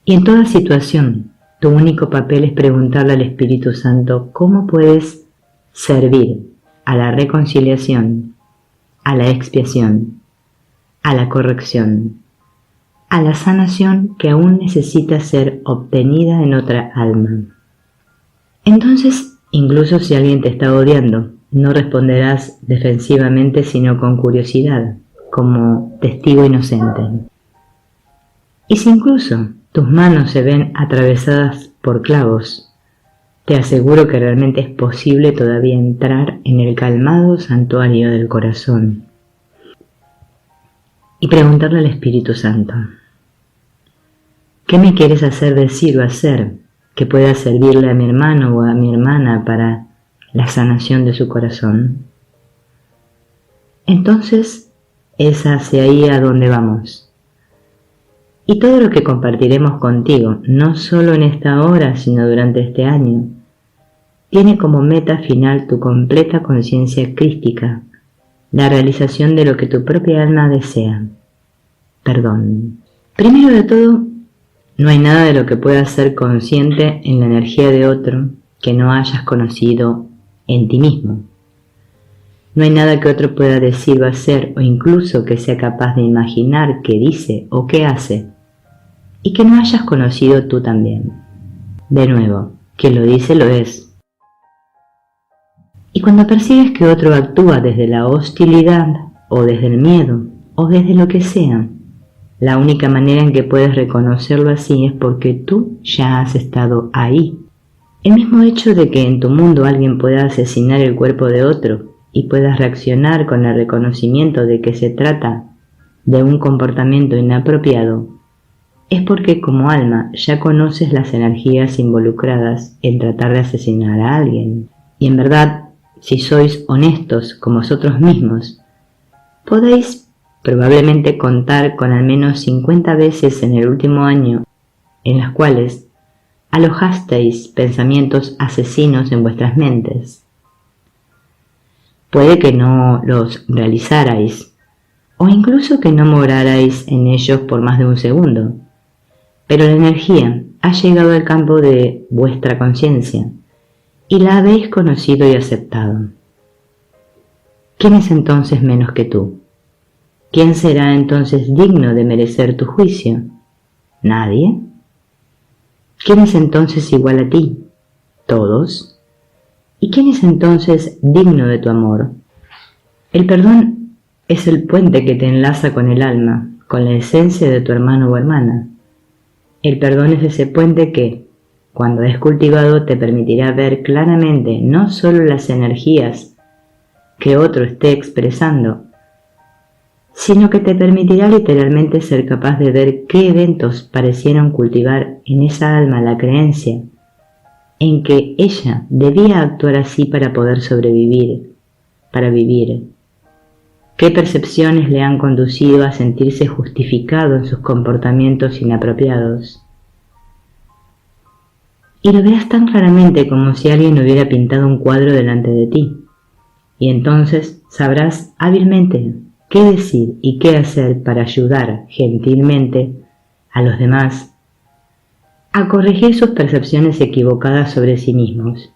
Y en toda situación, tu único papel es preguntarle al Espíritu Santo cómo puedes servir a la reconciliación, a la expiación, a la corrección, a la sanación que aún necesita ser obtenida en otra alma. Entonces, incluso si alguien te está odiando, no responderás defensivamente sino con curiosidad, como testigo inocente. Y si incluso tus manos se ven atravesadas por clavos, te aseguro que realmente es posible todavía entrar en el calmado santuario del corazón y preguntarle al Espíritu Santo: ¿qué me quieres hacer decir o hacer que pueda servirle a mi hermano o a mi hermana para la sanación de su corazón? Entonces es hacia ahí a donde vamos. Y todo lo que compartiremos contigo, no solo en esta hora, sino durante este año, tiene como meta final tu completa conciencia crística, la realización de lo que tu propia alma desea: perdón. Primero de todo, no hay nada de lo que puedas ser consciente en la energía de otro que no hayas conocido en ti mismo. No hay nada que otro pueda decir o hacer, o incluso que sea capaz de imaginar que dice o que hace, y que no hayas conocido tú también. De nuevo, que lo dice lo es. Y cuando percibes que otro actúa desde la hostilidad, o desde el miedo, o desde lo que sea, la única manera en que puedes reconocerlo así es porque tú ya has estado ahí. El mismo hecho de que en tu mundo alguien pueda asesinar el cuerpo de otro y puedas reaccionar con el reconocimiento de que se trata de un comportamiento inapropiado, es porque como alma ya conoces las energías involucradas en tratar de asesinar a alguien. Y en verdad, si sois honestos con vosotros mismos, podéis probablemente contar con al menos 50 veces en el último año en las cuales alojasteis pensamientos asesinos en vuestras mentes. Puede que no los realizarais, o incluso que no morarais en ellos por más de un segundo, pero la energía ha llegado al campo de vuestra conciencia y la habéis conocido y aceptado. ¿Quién es entonces menos que tú? ¿Quién será entonces digno de merecer tu juicio? ¿Nadie? ¿Quién es entonces igual a ti? ¿Todos? ¿Y quién es entonces digno de tu amor? El perdón es el puente que te enlaza con el alma, con la esencia de tu hermano o hermana. El perdón es ese puente que, cuando es cultivado, te permitirá ver claramente no solo las energías que otro esté expresando, sino que te permitirá literalmente ser capaz de ver qué eventos parecieron cultivar en esa alma la creencia en que ella debía actuar así para poder sobrevivir, para vivir. ¿Qué percepciones le han conducido a sentirse justificado en sus comportamientos inapropiados? Y lo verás tan claramente como si alguien hubiera pintado un cuadro delante de ti. Y entonces sabrás hábilmente qué decir y qué hacer para ayudar gentilmente a los demás a corregir sus percepciones equivocadas sobre sí mismos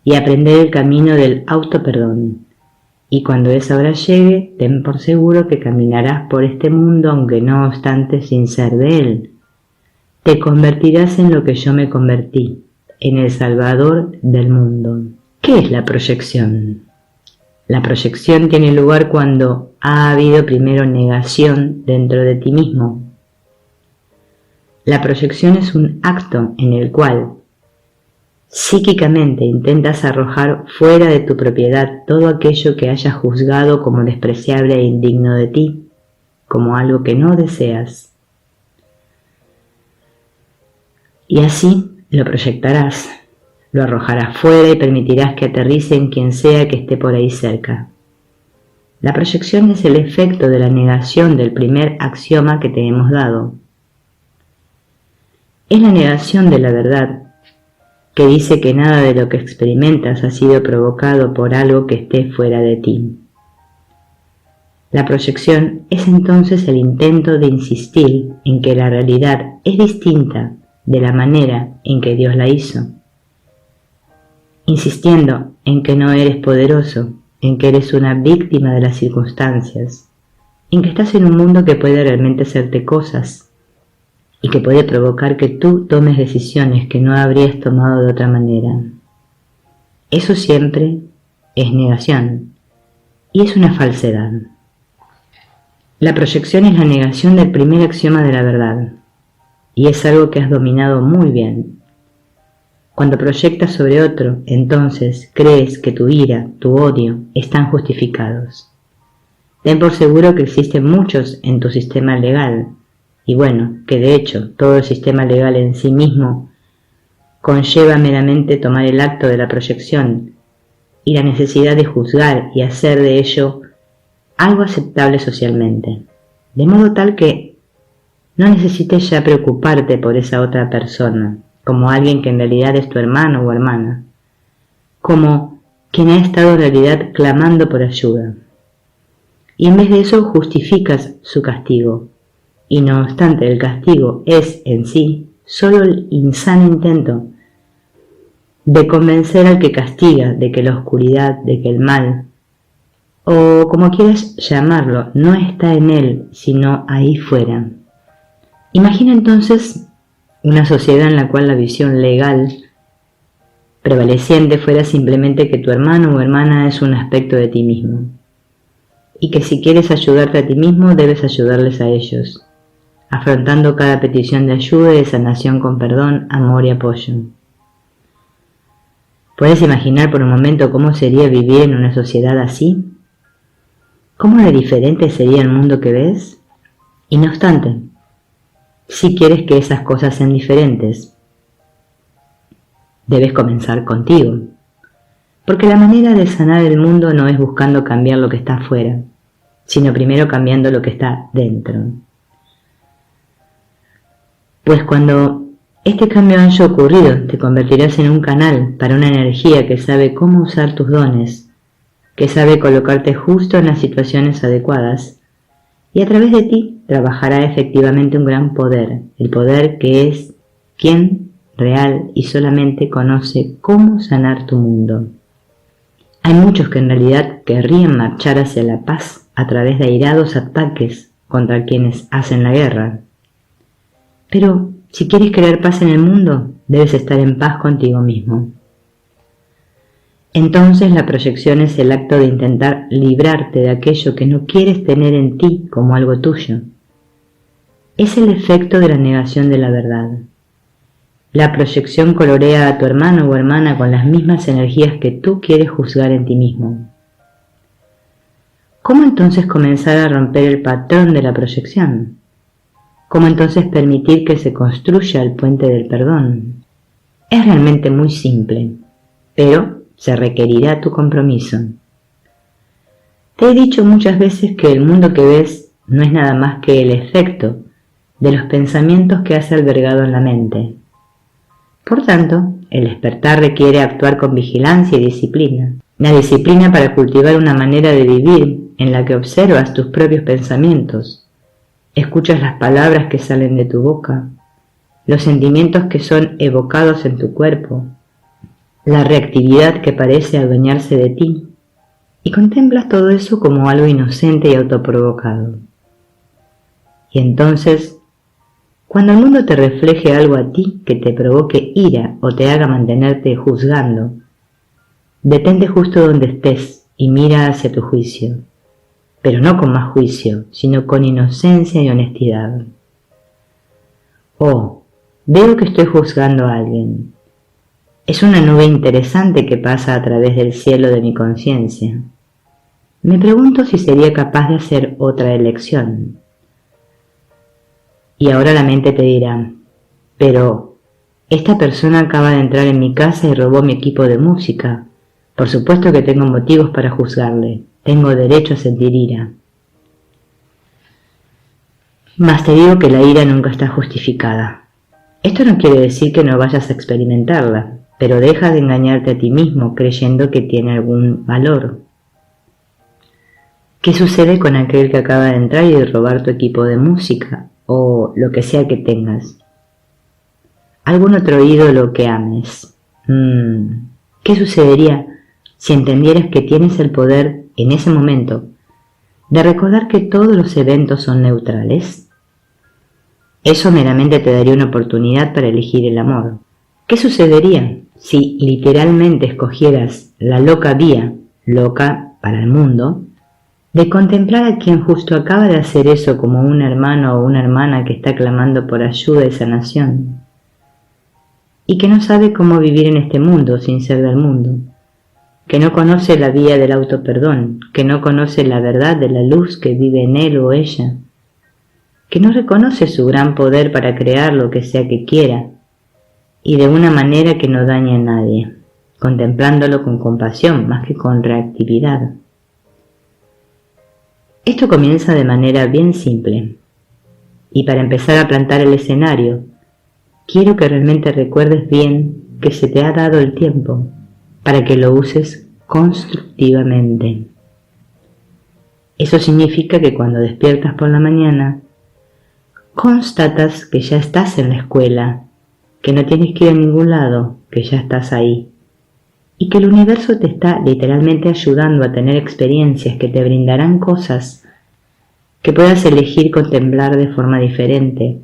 y aprender el camino del autoperdón. Y cuando esa hora llegue, ten por seguro que caminarás por este mundo, aunque no obstante sin ser de él. Te convertirás en lo que yo me convertí, en el Salvador del mundo. ¿Qué es la proyección? La proyección tiene lugar cuando ha habido primero negación dentro de ti mismo. La proyección es un acto en el cual psíquicamente intentas arrojar fuera de tu propiedad todo aquello que hayas juzgado como despreciable e indigno de ti, como algo que no deseas. Y así lo proyectarás, lo arrojarás fuera y permitirás que aterrice en quien sea que esté por ahí cerca. La proyección es el efecto de la negación del primer axioma que te hemos dado. Es la negación de la verdad, que dice que nada de lo que experimentas ha sido provocado por algo que esté fuera de ti. La proyección es entonces el intento de insistir en que la realidad es distinta de la manera en que Dios la hizo, insistiendo en que no eres poderoso, en que eres una víctima de las circunstancias, en que estás en un mundo que puede realmente hacerte cosas y que puede provocar que tú tomes decisiones que no habrías tomado de otra manera. Eso siempre es negación y es una falsedad. La proyección es la negación del primer axioma de la verdad, y es algo que has dominado muy bien. Cuando proyectas sobre otro, entonces crees que tu ira, tu odio, están justificados. Ten por seguro que existen muchos en tu sistema legal, y bueno, que de hecho todo el sistema legal en sí mismo conlleva meramente tomar el acto de la proyección y la necesidad de juzgar y hacer de ello algo aceptable socialmente, de modo tal que no necesites ya preocuparte por esa otra persona, como alguien que en realidad es tu hermano o hermana, como quien ha estado en realidad clamando por ayuda. Y en vez de eso justificas su castigo, y no obstante el castigo es en sí solo el insano intento de convencer al que castiga de que la oscuridad, de que el mal, o como quieras llamarlo, no está en él, sino ahí fuera. Imagina entonces una sociedad en la cual la visión legal prevaleciente fuera simplemente que tu hermano o hermana es un aspecto de ti mismo, y que si quieres ayudarte a ti mismo debes ayudarles a ellos, afrontando cada petición de ayuda y de sanación con perdón, amor y apoyo. ¿Puedes imaginar por un momento cómo sería vivir en una sociedad así? ¿Cómo de diferente sería el mundo que ves? Y no obstante, si quieres que esas cosas sean diferentes, debes comenzar contigo. Porque la manera de sanar el mundo no es buscando cambiar lo que está afuera, sino primero cambiando lo que está dentro. Pues cuando este cambio haya ocurrido, te convertirás en un canal para una energía que sabe cómo usar tus dones, que sabe colocarte justo en las situaciones adecuadas, y a través de ti trabajará efectivamente un gran poder, el poder que es quien real y solamente conoce cómo sanar tu mundo. Hay muchos que en realidad querrían marchar hacia la paz a través de airados ataques contra quienes hacen la guerra. Pero si quieres crear paz en el mundo, debes estar en paz contigo mismo. Entonces la proyección es el acto de intentar librarte de aquello que no quieres tener en ti como algo tuyo. Es el efecto de la negación de la verdad. La proyección colorea a tu hermano o hermana con las mismas energías que tú quieres juzgar en ti mismo. ¿Cómo entonces comenzar a romper el patrón de la proyección? ¿Cómo entonces permitir que se construya el puente del perdón? Es realmente muy simple, pero se requerirá tu compromiso. Te he dicho muchas veces que el mundo que ves no es nada más que el efecto de los pensamientos que has albergado en la mente. Por tanto, el despertar requiere actuar con vigilancia y disciplina. La disciplina para cultivar una manera de vivir en la que observas tus propios pensamientos, escuchas las palabras que salen de tu boca, los sentimientos que son evocados en tu cuerpo, la reactividad que parece adueñarse de ti, y contemplas todo eso como algo inocente y autoprovocado. Y entonces, cuando el mundo te refleje algo a ti que te provoque ira o te haga mantenerte juzgando, detente justo donde estés y mira hacia tu juicio, pero no con más juicio, sino con inocencia y honestidad. Oh, veo que estoy juzgando a alguien. Es una nube interesante que pasa a través del cielo de mi conciencia. Me pregunto si sería capaz de hacer otra elección. Y ahora la mente te dirá, pero esta persona acaba de entrar en mi casa y robó mi equipo de música. Por supuesto que tengo motivos para juzgarle. Tengo derecho a sentir ira. Mas te digo que la ira nunca está justificada. Esto no quiere decir que no vayas a experimentarla, pero deja de engañarte a ti mismo creyendo que tiene algún valor. ¿Qué sucede con aquel que acaba de entrar y de robar tu equipo de música o lo que sea que tengas? ¿Algún otro ídolo que ames? ¿Qué sucedería si entendieras que tienes el poder en ese momento de recordar que todos los eventos son neutrales? Eso meramente te daría una oportunidad para elegir el amor. ¿Qué sucedería si literalmente escogieras la loca vía, loca para el mundo, de contemplar a quien justo acaba de hacer eso como un hermano o una hermana que está clamando por ayuda y sanación, y que no sabe cómo vivir en este mundo sin ser del mundo, que no conoce la vía del autoperdón, que no conoce la verdad de la luz que vive en él o ella, que no reconoce su gran poder para crear lo que sea que quiera, y de una manera que no dañe a nadie, contemplándolo con compasión más que con reactividad? Esto comienza de manera bien simple, y para empezar a plantar el escenario, quiero que realmente recuerdes bien que se te ha dado el tiempo para que lo uses constructivamente. Eso significa que cuando despiertas por la mañana, constatas que ya estás en la escuela, que no tienes que ir a ningún lado, que ya estás ahí, y que el universo te está literalmente ayudando a tener experiencias que te brindarán cosas que puedas elegir contemplar de forma diferente,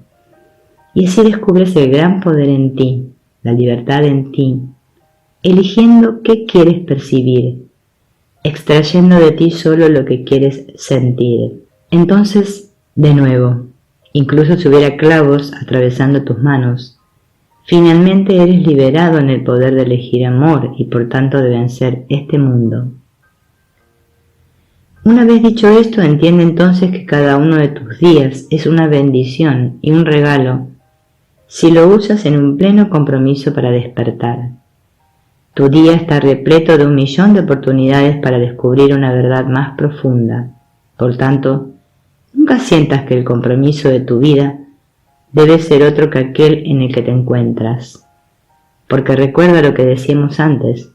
y así descubres el gran poder en ti, la libertad en ti, eligiendo qué quieres percibir, extrayendo de ti solo lo que quieres sentir. Entonces, de nuevo, incluso si hubiera clavos atravesando tus manos, finalmente eres liberado en el poder de elegir amor y por tanto de vencer este mundo. Una vez dicho esto, entiende entonces que cada uno de tus días es una bendición y un regalo si lo usas en un pleno compromiso para despertar. Tu día está repleto de 1.000.000 de oportunidades para descubrir una verdad más profunda. Por tanto, nunca sientas que el compromiso de tu vida debe ser otro que aquel en el que te encuentras. Porque recuerda lo que decíamos antes,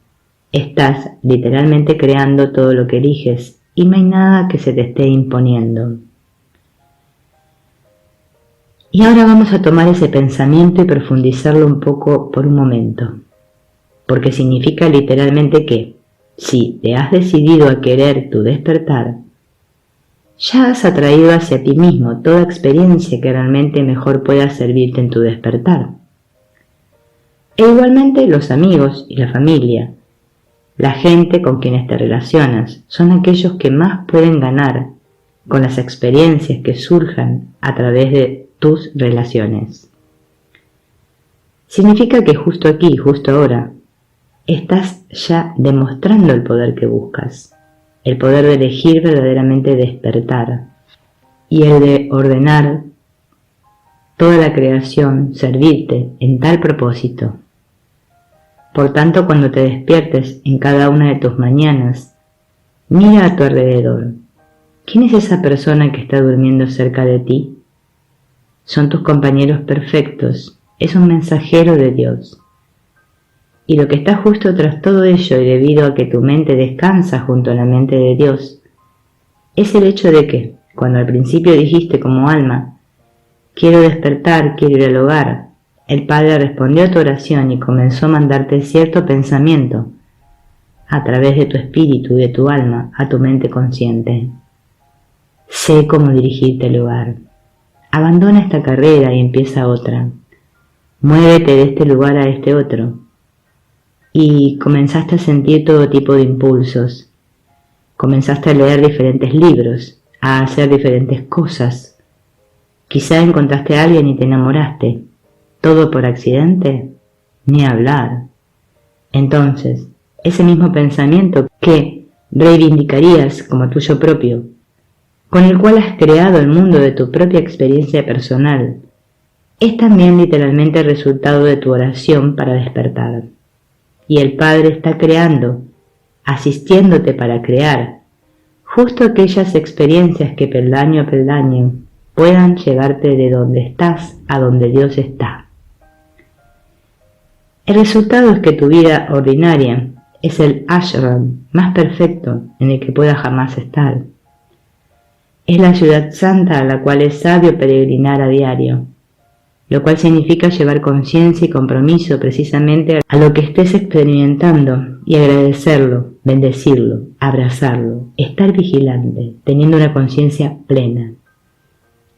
estás literalmente creando todo lo que eliges y no hay nada que se te esté imponiendo. Y ahora vamos a tomar ese pensamiento y profundizarlo un poco por un momento, porque significa literalmente que, si te has decidido a querer tu despertar, ya has atraído hacia ti mismo toda experiencia que realmente mejor pueda servirte en tu despertar. E igualmente los amigos y la familia, la gente con quienes te relacionas, son aquellos que más pueden ganar con las experiencias que surjan a través de tus relaciones. Significa que justo aquí, justo ahora, estás ya demostrando el poder que buscas, el poder de elegir verdaderamente despertar y el de ordenar toda la creación, servirte en tal propósito. Por tanto, cuando te despiertes en cada una de tus mañanas, mira a tu alrededor. ¿Quién es esa persona que está durmiendo cerca de ti? Son tus compañeros perfectos, es un mensajero de Dios. Y lo que está justo tras todo ello, y debido a que tu mente descansa junto a la mente de Dios, es el hecho de que, cuando al principio dijiste como alma, quiero despertar, quiero ir al hogar, el Padre respondió a tu oración y comenzó a mandarte cierto pensamiento a través de tu espíritu y de tu alma a tu mente consciente. Sé cómo dirigirte al hogar. Abandona esta carrera y empieza otra. Muévete de este lugar a este otro. Y comenzaste a sentir todo tipo de impulsos. Comenzaste a leer diferentes libros, a hacer diferentes cosas. Quizá encontraste a alguien y te enamoraste. ¿Todo por accidente? Ni hablar. Entonces, ese mismo pensamiento que reivindicarías como tuyo propio, con el cual has creado el mundo de tu propia experiencia personal, es también literalmente el resultado de tu oración para despertar. Y el Padre está creando, asistiéndote para crear, justo aquellas experiencias que peldaño a peldaño puedan llevarte de donde estás a donde Dios está. El resultado es que tu vida ordinaria es el ashram más perfecto en el que puedas jamás estar. Es la ciudad santa a la cual es sabio peregrinar a diario, lo cual significa llevar conciencia y compromiso precisamente a lo que estés experimentando y agradecerlo, bendecirlo, abrazarlo, estar vigilante, teniendo una conciencia plena.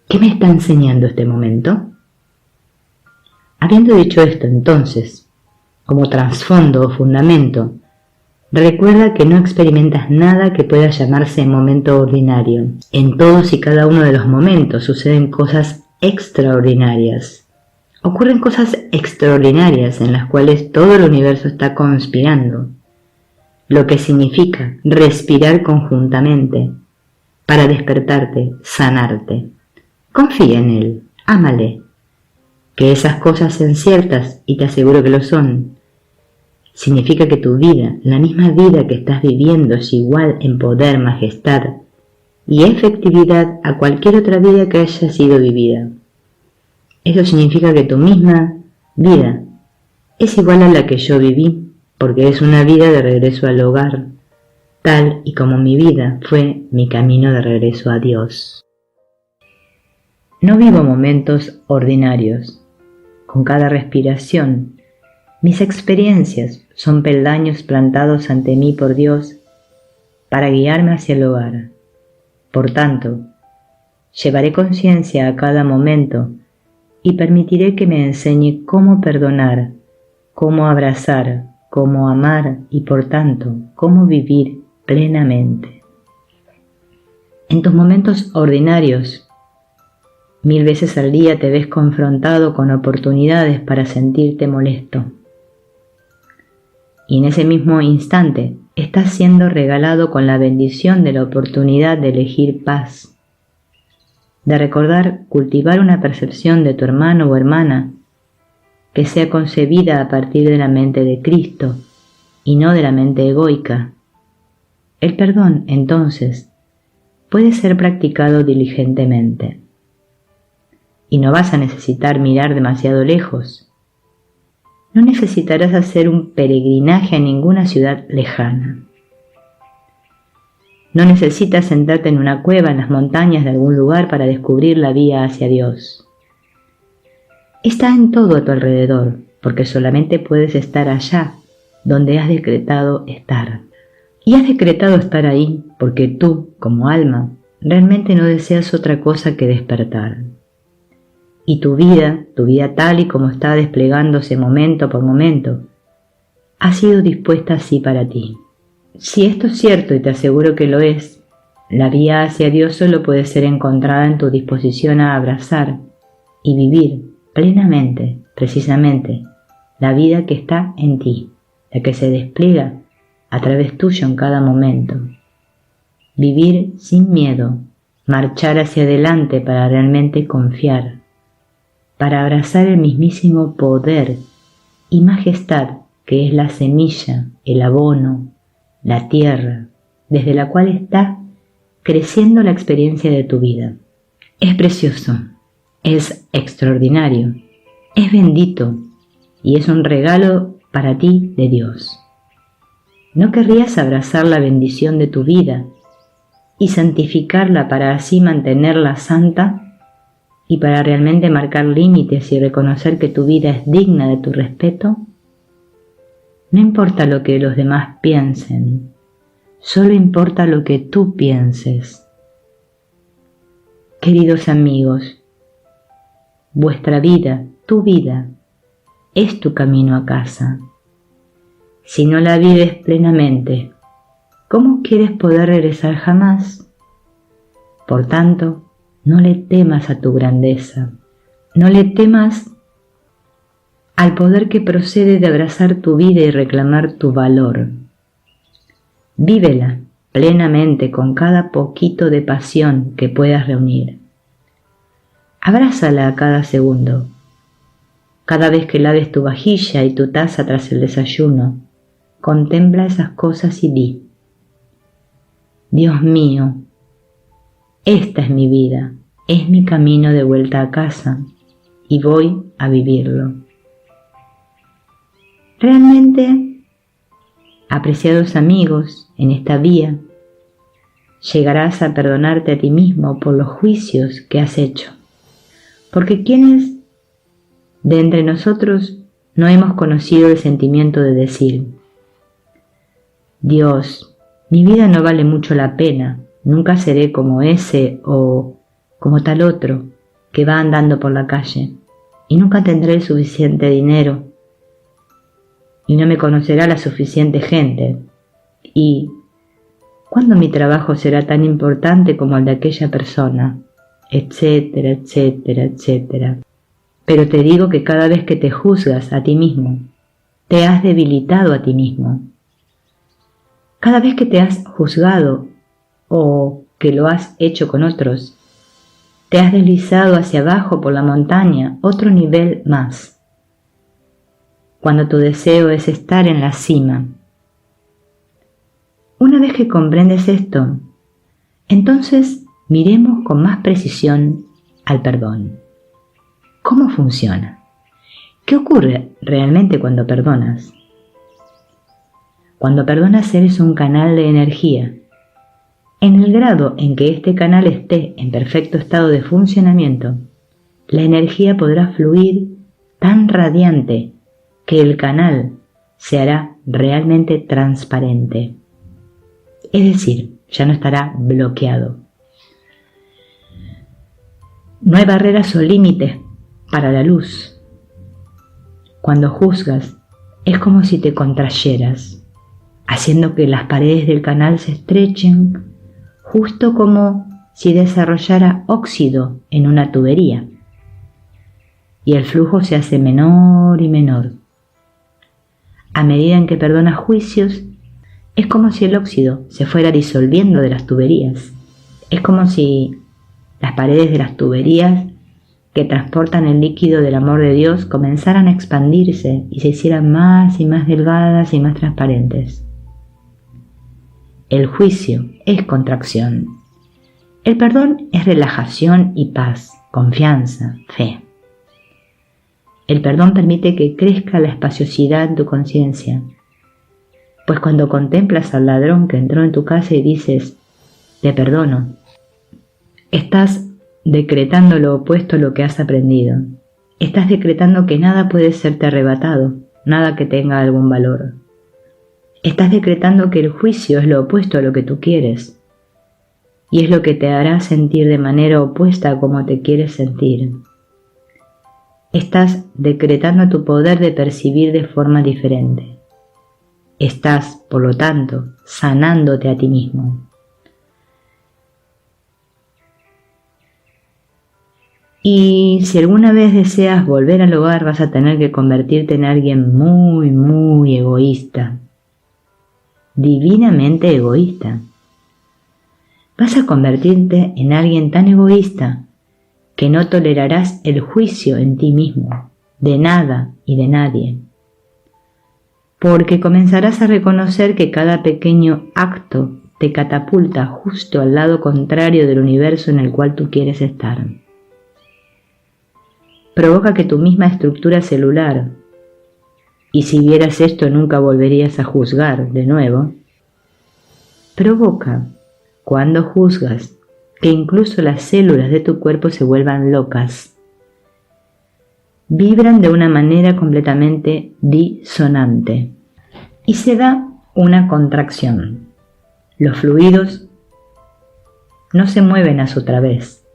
¿Qué me está enseñando este momento? Habiendo dicho esto, entonces, como trasfondo o fundamento, recuerda que no experimentas nada que pueda llamarse momento ordinario. En todos y cada uno de los momentos suceden cosas extraordinarias. Ocurren cosas extraordinarias en las cuales todo el universo está conspirando, lo que significa respirar conjuntamente para despertarte, sanarte. Confía en él, ámale. Que esas cosas sean ciertas, y te aseguro que lo son, significa que tu vida, la misma vida que estás viviendo, es igual en poder, majestad y efectividad a cualquier otra vida que haya sido vivida. Eso significa que tu misma vida es igual a la que yo viví, porque es una vida de regreso al hogar, tal y como mi vida fue mi camino de regreso a Dios. No vivo momentos ordinarios. Con cada respiración, mis experiencias son peldaños plantados ante mí por Dios para guiarme hacia el hogar. Por tanto, llevaré conciencia a cada momento y permitiré que me enseñe cómo perdonar, cómo abrazar, cómo amar y por tanto, cómo vivir plenamente. En tus momentos ordinarios, 1000 veces al día te ves confrontado con oportunidades para sentirte molesto. Y en ese mismo instante estás siendo regalado con la bendición de la oportunidad de elegir paz, de recordar cultivar una percepción de tu hermano o hermana que sea concebida a partir de la mente de Cristo y no de la mente egoica. El perdón, entonces, puede ser practicado diligentemente. Y no vas a necesitar mirar demasiado lejos. No necesitarás hacer un peregrinaje a ninguna ciudad lejana. No necesitas sentarte en una cueva en las montañas de algún lugar para descubrir la vía hacia Dios. Está en todo a tu alrededor, porque solamente puedes estar allá donde has decretado estar. Y has decretado estar ahí porque tú, como alma, realmente no deseas otra cosa que despertar. Y tu vida tal y como está desplegándose momento por momento, ha sido dispuesta así para ti. Si esto es cierto, y te aseguro que lo es, la vía hacia Dios solo puede ser encontrada en tu disposición a abrazar y vivir plenamente, precisamente, la vida que está en ti, la que se despliega a través tuyo en cada momento. Vivir sin miedo, marchar hacia adelante para realmente confiar, para abrazar el mismísimo poder y majestad que es la semilla, el abono, la tierra, desde la cual está creciendo la experiencia de tu vida. Es precioso, es extraordinario, es bendito y es un regalo para ti de Dios. ¿No querrías abrazar la bendición de tu vida y santificarla para así mantenerla santa y para realmente marcar límites y reconocer que tu vida es digna de tu respeto? No importa lo que los demás piensen, solo importa lo que tú pienses. Queridos amigos, vuestra vida, tu vida, es tu camino a casa. Si no la vives plenamente, ¿cómo quieres poder regresar jamás? Por tanto, no le temas a tu grandeza, no le temas al poder que procede de abrazar tu vida y reclamar tu valor. Vívela plenamente con cada poquito de pasión que puedas reunir. Abrázala a cada segundo. Cada vez que laves tu vajilla y tu taza tras el desayuno, contempla esas cosas y di: Dios mío, esta es mi vida, es mi camino de vuelta a casa y voy a vivirlo. Realmente, apreciados amigos, en esta vía, llegarás a perdonarte a ti mismo por los juicios que has hecho. Porque ¿quiénes de entre nosotros no hemos conocido el sentimiento de decir: Dios, mi vida no vale mucho la pena, nunca seré como ese o como tal otro que va andando por la calle, y nunca tendré el suficiente dinero, y no me conocerá la suficiente gente, y ¿cuándo mi trabajo será tan importante como el de aquella persona? Etcétera, etcétera, etcétera. Pero te digo que cada vez que te juzgas a ti mismo, te has debilitado a ti mismo. Cada vez que te has juzgado o que lo has hecho con otros, te has deslizado hacia abajo por la montaña, otro nivel más. Cuando tu deseo es estar en la cima. Una vez que comprendes esto, entonces miremos con más precisión al perdón. ¿Cómo funciona? ¿Qué ocurre realmente cuando perdonas? Cuando perdonas eres un canal de energía. En el grado en que este canal esté en perfecto estado de funcionamiento, la energía podrá fluir tan radiante que el canal se hará realmente transparente. Es decir, ya no estará bloqueado. No hay barreras o límites para la luz. Cuando juzgas, es como si te contrayeras, haciendo que las paredes del canal se estrechen, justo como si desarrollara óxido en una tubería, y el flujo se hace menor y menor. A medida en que perdonas juicios, es como si el óxido se fuera disolviendo de las tuberías. Es como si las paredes de las tuberías que transportan el líquido del amor de Dios comenzaran a expandirse y se hicieran más y más delgadas y más transparentes. El juicio es contracción. El perdón es relajación y paz, confianza, fe. El perdón permite que crezca la espaciosidad de tu conciencia. Pues cuando contemplas al ladrón que entró en tu casa y dices, te perdono, estás decretando lo opuesto a lo que has aprendido. Estás decretando que nada puede serte arrebatado, nada que tenga algún valor. Estás decretando que el juicio es lo opuesto a lo que tú quieres, y es lo que te hará sentir de manera opuesta a como te quieres sentir. Estás decretando tu poder de percibir de forma diferente. Estás, por lo tanto, sanándote a ti mismo. Y si alguna vez deseas volver al hogar, vas a tener que convertirte en alguien muy, muy egoísta. Divinamente egoísta. Vas a convertirte en alguien tan egoísta que no tolerarás el juicio en ti mismo, de nada y de nadie. Porque comenzarás a reconocer que cada pequeño acto te catapulta justo al lado contrario del universo en el cual tú quieres estar. Provoca que tu misma estructura celular, y si vieras esto nunca volverías a juzgar de nuevo, provoca, cuando juzgas, que incluso las células de tu cuerpo se vuelvan locas. Vibran de una manera completamente disonante y se da una contracción. Los fluidos no se mueven a su través.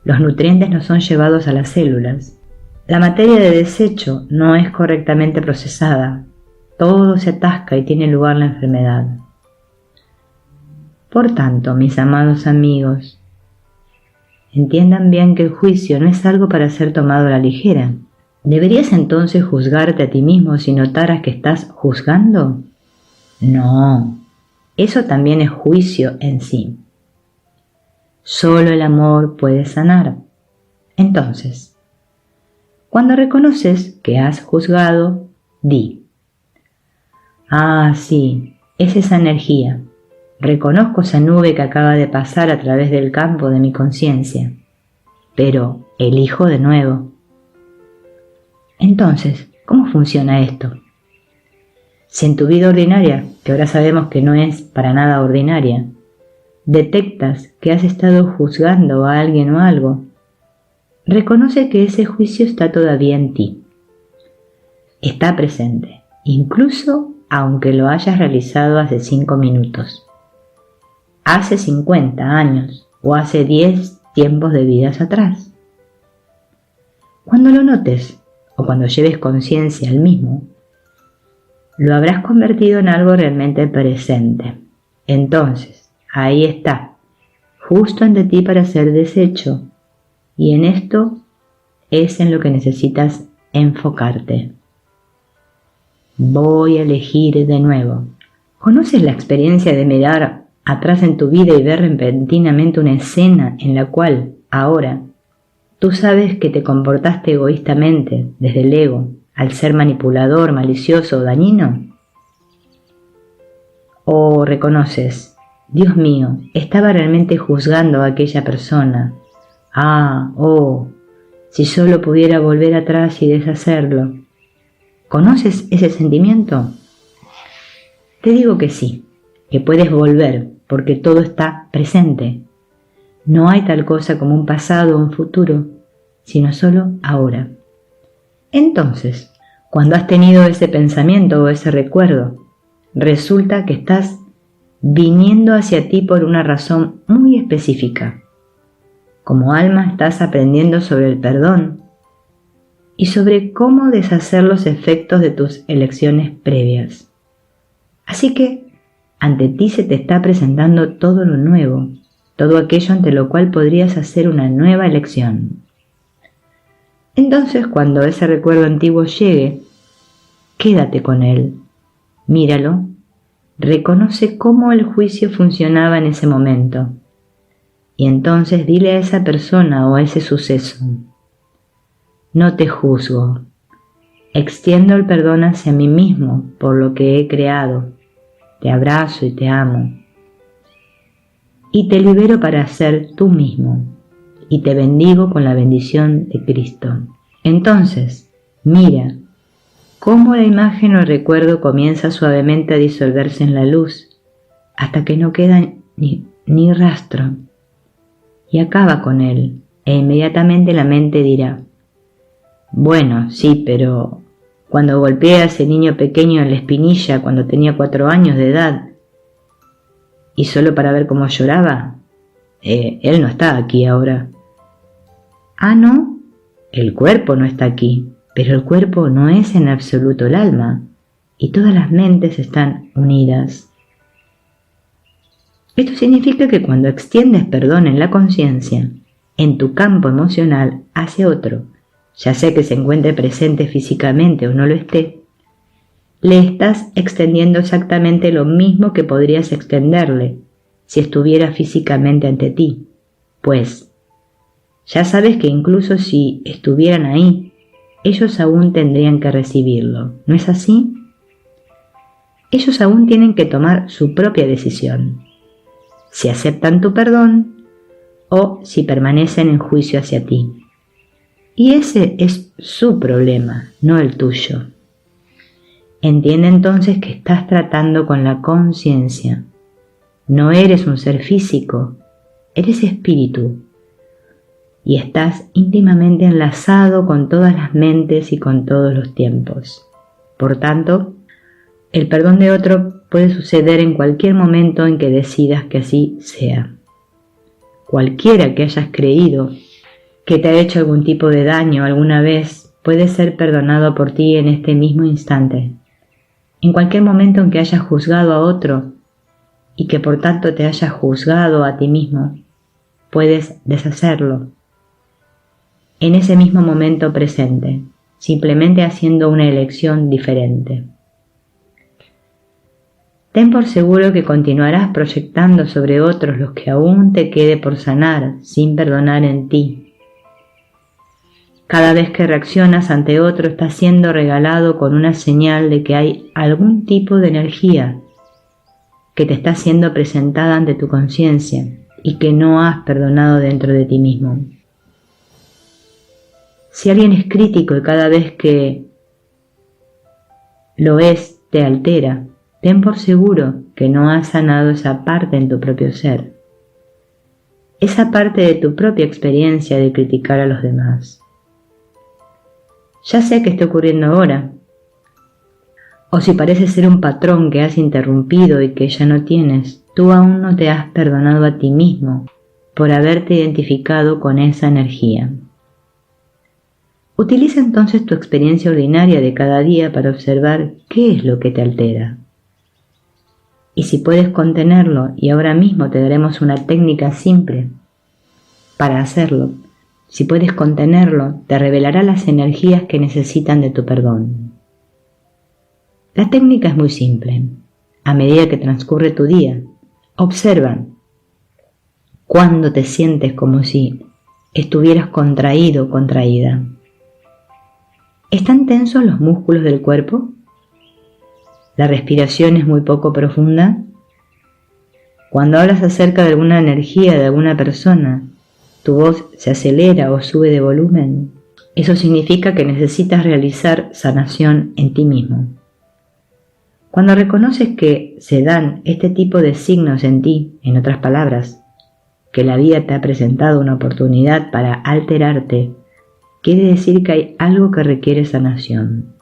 Los nutrientes no son llevados a las células. La materia de desecho no es correctamente procesada. Todo se atasca y tiene lugar la enfermedad. Por tanto, mis amados amigos, entiendan bien que el juicio no es algo para ser tomado a la ligera. ¿Deberías entonces juzgarte a ti mismo si notaras que estás juzgando? No, eso también es juicio en sí. Solo el amor puede sanar. Entonces, cuando reconoces que has juzgado, di: ah, sí, es esa energía. Reconozco esa nube que acaba de pasar a través del campo de mi conciencia, pero elijo de nuevo. Entonces, ¿cómo funciona esto? Si en tu vida ordinaria, que ahora sabemos que no es para nada ordinaria, detectas que has estado juzgando a alguien o algo, reconoce que ese juicio está todavía en ti. Está presente, incluso aunque lo hayas realizado hace 5 minutos, hace 50 años o hace 10 tiempos de vidas atrás. Cuando lo notes o cuando lleves conciencia al mismo, lo habrás convertido en algo realmente presente. Entonces, ahí está, justo ante ti para ser deshecho, y en esto es en lo que necesitas enfocarte. Voy a elegir de nuevo. ¿Conoces la experiencia de mirar atrás en tu vida y ver repentinamente una escena en la cual, ahora, tú sabes que te comportaste egoístamente desde el ego al ser manipulador, malicioso o dañino? ¿O reconoces, Dios mío, estaba realmente juzgando a aquella persona? Si solo pudiera volver atrás y deshacerlo. ¿Conoces ese sentimiento? Te digo que sí, que puedes volver porque todo está presente. No hay tal cosa como un pasado o un futuro, sino solo ahora. Entonces, cuando has tenido ese pensamiento o ese recuerdo, resulta que estás viniendo hacia ti por una razón muy específica. Como alma estás aprendiendo sobre el perdón y sobre cómo deshacer los efectos de tus elecciones previas. Así que ante ti se te está presentando todo lo nuevo, todo aquello ante lo cual podrías hacer una nueva elección. Entonces, cuando ese recuerdo antiguo llegue, quédate con él, míralo, reconoce cómo el juicio funcionaba en ese momento, y entonces dile a esa persona o a ese suceso: no te juzgo, extiendo el perdón hacia mí mismo por lo que he creado, te abrazo y te amo, y te libero para ser tú mismo, y te bendigo con la bendición de Cristo. Entonces, mira cómo la imagen o el recuerdo comienza suavemente a disolverse en la luz, hasta que no queda ni rastro, y acaba con él, e inmediatamente la mente dirá: bueno, sí, pero cuando golpeé a ese niño pequeño en la espinilla cuando tenía 4 años de edad, y solo para ver cómo lloraba, él no está aquí ahora. No, el cuerpo no está aquí, pero el cuerpo no es en absoluto el alma, y todas las mentes están unidas. Esto significa que cuando extiendes perdón en la conciencia, en tu campo emocional hacia otro, ya sea que se encuentre presente físicamente o no lo esté, le estás extendiendo exactamente lo mismo que podrías extenderle si estuviera físicamente ante ti, pues ya sabes que incluso si estuvieran ahí, ellos aún tendrían que recibirlo, ¿no es así? Ellos aún tienen que tomar su propia decisión, si aceptan tu perdón o si permanecen en juicio hacia ti. Y ese es su problema, no el tuyo. Entiende entonces que estás tratando con la conciencia. No eres un ser físico, eres espíritu. Y estás íntimamente enlazado con todas las mentes y con todos los tiempos. Por tanto, el perdón de otro puede suceder en cualquier momento en que decidas que así sea. Cualquiera que hayas creído que te ha hecho algún tipo de daño alguna vez puede ser perdonado por ti en este mismo instante. En cualquier momento en que hayas juzgado a otro y que por tanto te hayas juzgado a ti mismo, puedes deshacerlo. En ese mismo momento presente, simplemente haciendo una elección diferente. Ten por seguro que continuarás proyectando sobre otros los que aún te quede por sanar sin perdonar en ti. Cada vez que reaccionas ante otro estás siendo regalado con una señal de que hay algún tipo de energía que te está siendo presentada ante tu conciencia y que no has perdonado dentro de ti mismo. Si alguien es crítico y cada vez que lo es te altera, ten por seguro que no has sanado esa parte en tu propio ser. esa parte de tu propia experiencia de criticar a los demás. Ya sea que esté ocurriendo ahora, o si parece ser un patrón que has interrumpido y que ya no tienes, tú aún no te has perdonado a ti mismo por haberte identificado con esa energía. Utiliza entonces tu experiencia ordinaria de cada día para observar qué es lo que te altera. Y si puedes contenerlo, y ahora mismo te daremos una técnica simple para hacerlo, si puedes contenerlo, te revelará las energías que necesitan de tu perdón. La técnica es muy simple. A medida que transcurre tu día, observa cuándo te sientes como si estuvieras contraído o contraída. ¿Están tensos los músculos del cuerpo? ¿La respiración es muy poco profunda? Cuando hablas acerca de alguna energía de alguna persona, ¿tu voz se acelera o sube de volumen? Eso significa que necesitas realizar sanación en ti mismo. Cuando reconoces que se dan este tipo de signos en ti, en otras palabras, que la vida te ha presentado una oportunidad para alterarte, quiere decir que hay algo que requiere sanación.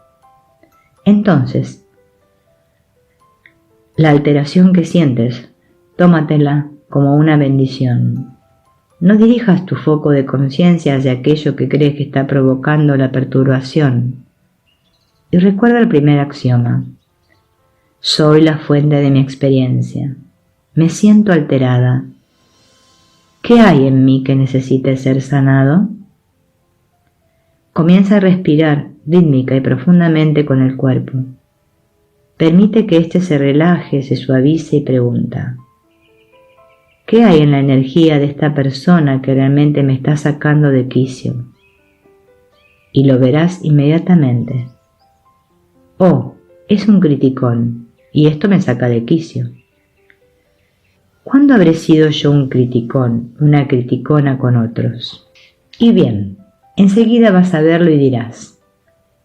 Entonces, la alteración que sientes, tómatela como una bendición. No dirijas tu foco de conciencia hacia aquello que crees que está provocando la perturbación. Y recuerda el primer axioma. Soy la fuente de mi experiencia. Me siento alterada. ¿Qué hay en mí que necesite ser sanado? Comienza a respirar rítmica y profundamente con el cuerpo. Permite que éste se relaje, se suavice y pregunta: ¿qué hay en la energía de esta persona que realmente me está sacando de quicio? Y lo verás inmediatamente. Oh, es un criticón. Y esto me saca de quicio. ¿Cuándo habré sido yo un criticón, una criticona con otros? Y bien, enseguida vas a verlo y dirás: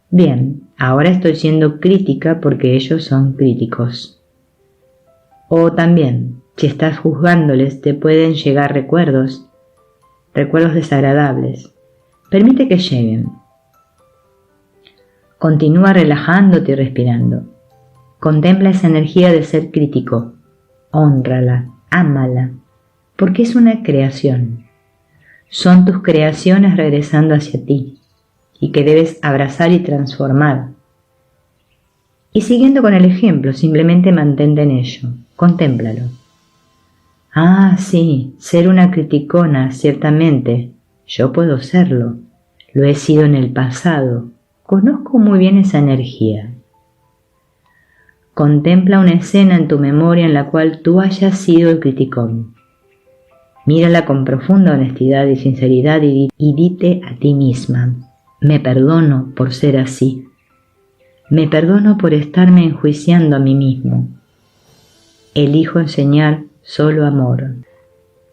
bien, ahora estoy siendo crítica porque ellos son críticos. O también, si estás juzgándoles, te pueden llegar recuerdos desagradables. Permite que lleguen. Continúa relajándote y respirando. Contempla esa energía de ser crítico, hónrala, ámala, porque es una creación. Son tus creaciones regresando hacia ti, y que debes abrazar y transformar. Y siguiendo con el ejemplo, simplemente mantente en ello, contémplalo. Ah, sí, ser una criticona, ciertamente, yo puedo serlo, lo he sido en el pasado, conozco muy bien esa energía. Contempla una escena en tu memoria en la cual tú hayas sido el criticón. Mírala con profunda honestidad y sinceridad y dite a ti misma: me perdono por ser así. Me perdono por estarme enjuiciando a mí mismo. Elijo enseñar solo amor.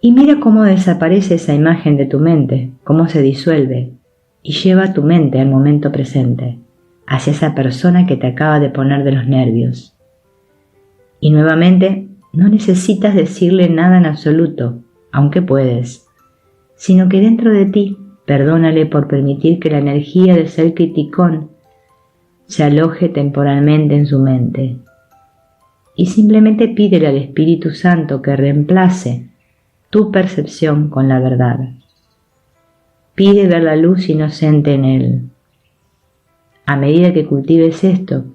Y mira cómo desaparece esa imagen de tu mente, cómo se disuelve, y lleva tu mente al momento presente, hacia esa persona que te acaba de poner de los nervios. Y nuevamente, no necesitas decirle nada en absoluto, aunque puedes, sino que dentro de ti, perdónale por permitir que la energía de ser criticón se aloje temporalmente en su mente. Y simplemente pídele al Espíritu Santo que reemplace tu percepción con la verdad. Pide ver la luz inocente en él. A medida que cultives esto,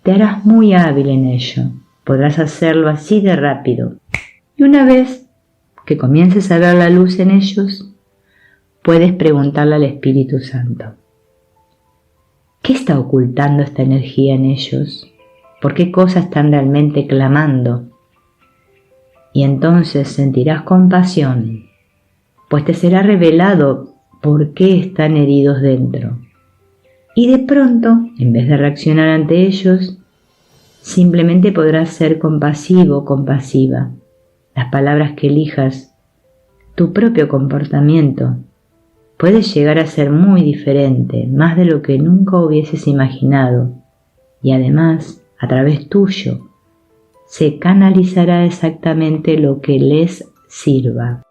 te harás muy hábil en ello. Podrás hacerlo así de rápido. Y una vez que comiences a ver la luz en ellos, puedes preguntarle al Espíritu Santo: ¿qué está ocultando esta energía en ellos? ¿Por qué cosas están realmente clamando? Y entonces sentirás compasión, pues te será revelado por qué están heridos dentro. Y de pronto, en vez de reaccionar ante ellos, simplemente podrás ser compasivo o compasiva. Las palabras que elijas, tu propio comportamiento, puede llegar a ser muy diferente, más de lo que nunca hubieses imaginado. Y además, a través tuyo, se canalizará exactamente lo que les sirva.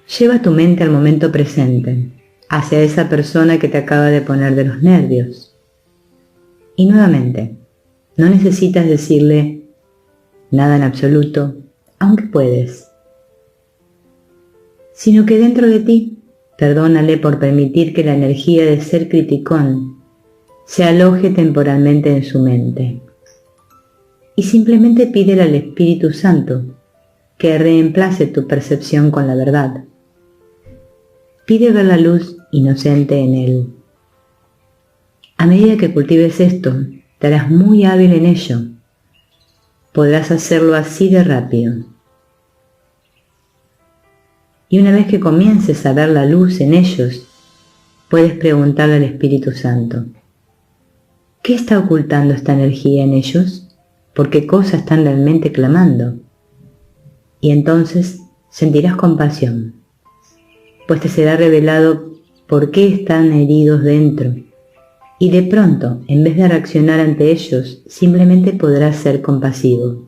Lleva tu mente al momento presente, hacia esa persona que te acaba de poner de los nervios. Y nuevamente, no necesitas decirle nada en absoluto, aunque puedes, sino que dentro de ti, perdónale por permitir que la energía de ser criticón se aloje temporalmente en su mente. Y simplemente pídele al Espíritu Santo que reemplace tu percepción con la verdad. Pide ver la luz inocente en él. A medida que cultives esto, te harás muy hábil en ello. Podrás hacerlo así de rápido. Y una vez que comiences a ver la luz en ellos, puedes preguntarle al Espíritu Santo: ¿qué está ocultando esta energía en ellos? ¿Por qué cosa están realmente clamando? Y entonces sentirás compasión, pues te será revelado por qué están heridos dentro. Y de pronto, en vez de reaccionar ante ellos, simplemente podrás ser compasivo.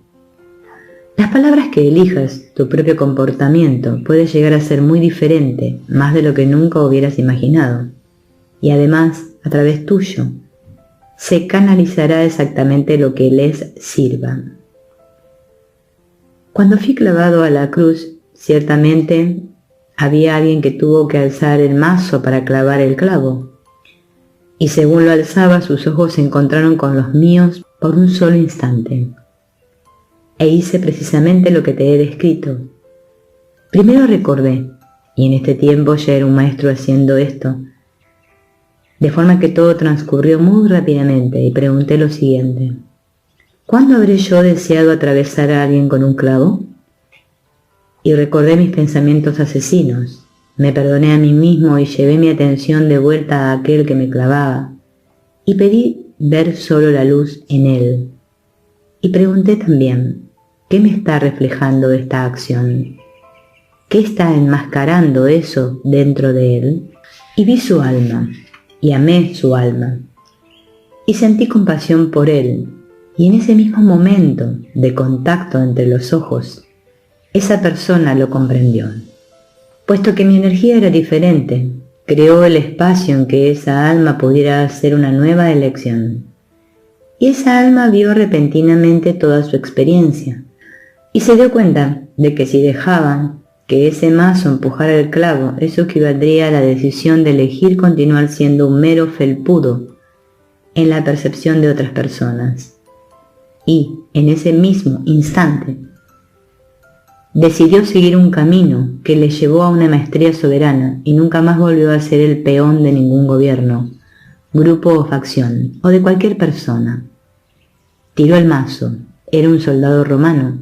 Las palabras que elijas, tu propio comportamiento, puede llegar a ser muy diferente, más de lo que nunca hubieras imaginado. Y además, a través tuyo, se canalizará exactamente lo que les sirva. Cuando fui clavado a la cruz, ciertamente había alguien que tuvo que alzar el mazo para clavar el clavo. Y según lo alzaba, sus ojos se encontraron con los míos por un solo instante. E hice precisamente lo que te he descrito. Primero recordé, y en este tiempo ya era un maestro haciendo esto, de forma que todo transcurrió muy rápidamente, y pregunté lo siguiente: ¿cuándo habré yo deseado atravesar a alguien con un clavo? Y recordé mis pensamientos asesinos. Me perdoné a mí mismo y llevé mi atención de vuelta a aquel que me clavaba, y pedí ver solo la luz en él. Y pregunté también: ¿qué me está reflejando esta acción? ¿Qué está enmascarando eso dentro de él? Y vi su alma, y amé su alma, y sentí compasión por él, y en ese mismo momento de contacto entre los ojos, esa persona lo comprendió. Puesto que mi energía era diferente, creó el espacio en que esa alma pudiera hacer una nueva elección. Y esa alma vio repentinamente toda su experiencia, y se dio cuenta de que si dejaban que ese mazo empujara el clavo, eso equivaldría a la decisión de elegir continuar siendo un mero felpudo en la percepción de otras personas. Y, en ese mismo instante, decidió seguir un camino que le llevó a una maestría soberana y nunca más volvió a ser el peón de ningún gobierno, grupo o facción, o de cualquier persona. Tiró el mazo, era un soldado romano,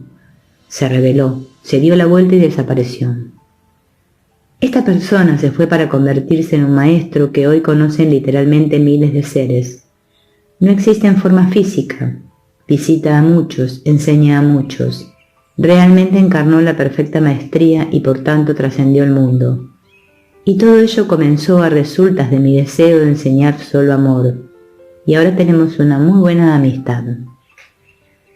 se rebeló, se dio la vuelta y desapareció. Esta persona se fue para convertirse en un maestro que hoy conocen literalmente miles de seres. No existe en forma física, visita a muchos, enseña a muchos. Realmente encarnó la perfecta maestría y por tanto trascendió el mundo. Y todo ello comenzó a resultas de mi deseo de enseñar solo amor. Y ahora tenemos una muy buena amistad.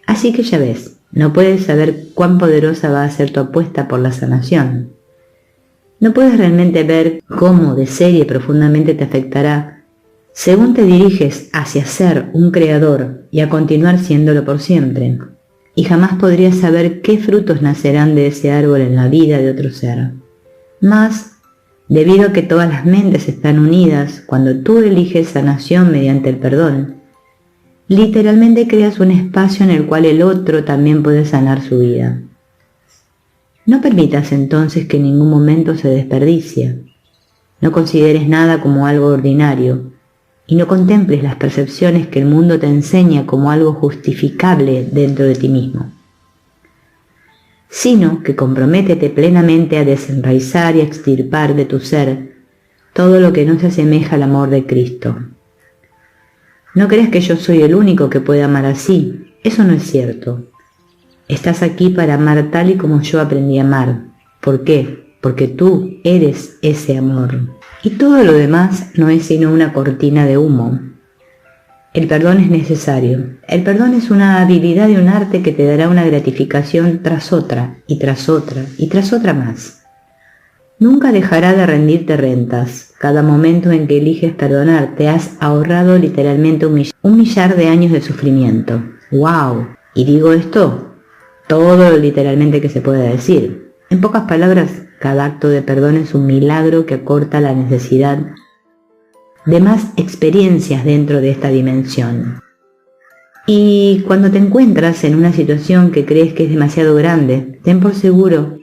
Así que ya ves, no puedes saber cuán poderosa va a ser tu apuesta por la sanación. No puedes realmente ver cómo de serie profundamente te afectará según te diriges hacia ser un creador y a continuar siéndolo por siempre. Y jamás podrías saber qué frutos nacerán de ese árbol en la vida de otro ser. Mas, debido a que todas las mentes están unidas, cuando tú eliges sanación mediante el perdón, literalmente creas un espacio en el cual el otro también puede sanar su vida. No permitas entonces que en ningún momento se desperdicie. No consideres nada como algo ordinario, y no contemples las percepciones que el mundo te enseña como algo justificable dentro de ti mismo, sino que comprométete plenamente a desenraizar y extirpar de tu ser todo lo que no se asemeja al amor de Cristo. No creas que yo soy el único que puede amar así, eso no es cierto. Estás aquí para amar tal y como yo aprendí a amar. ¿Por qué? Porque tú eres ese amor. Y todo lo demás no es sino una cortina de humo. El perdón es necesario. El perdón es una habilidad y un arte que te dará una gratificación tras otra, y tras otra, y tras otra más. Nunca dejará de rendirte rentas. Cada momento en que eliges perdonar te has ahorrado literalmente un millar de años de sufrimiento. ¡Wow! Y digo esto, todo lo literalmente que se puede decir. En pocas palabras, cada acto de perdón es un milagro que acorta la necesidad de más experiencias dentro de esta dimensión. Y cuando te encuentras en una situación que crees que es demasiado grande, ten por seguro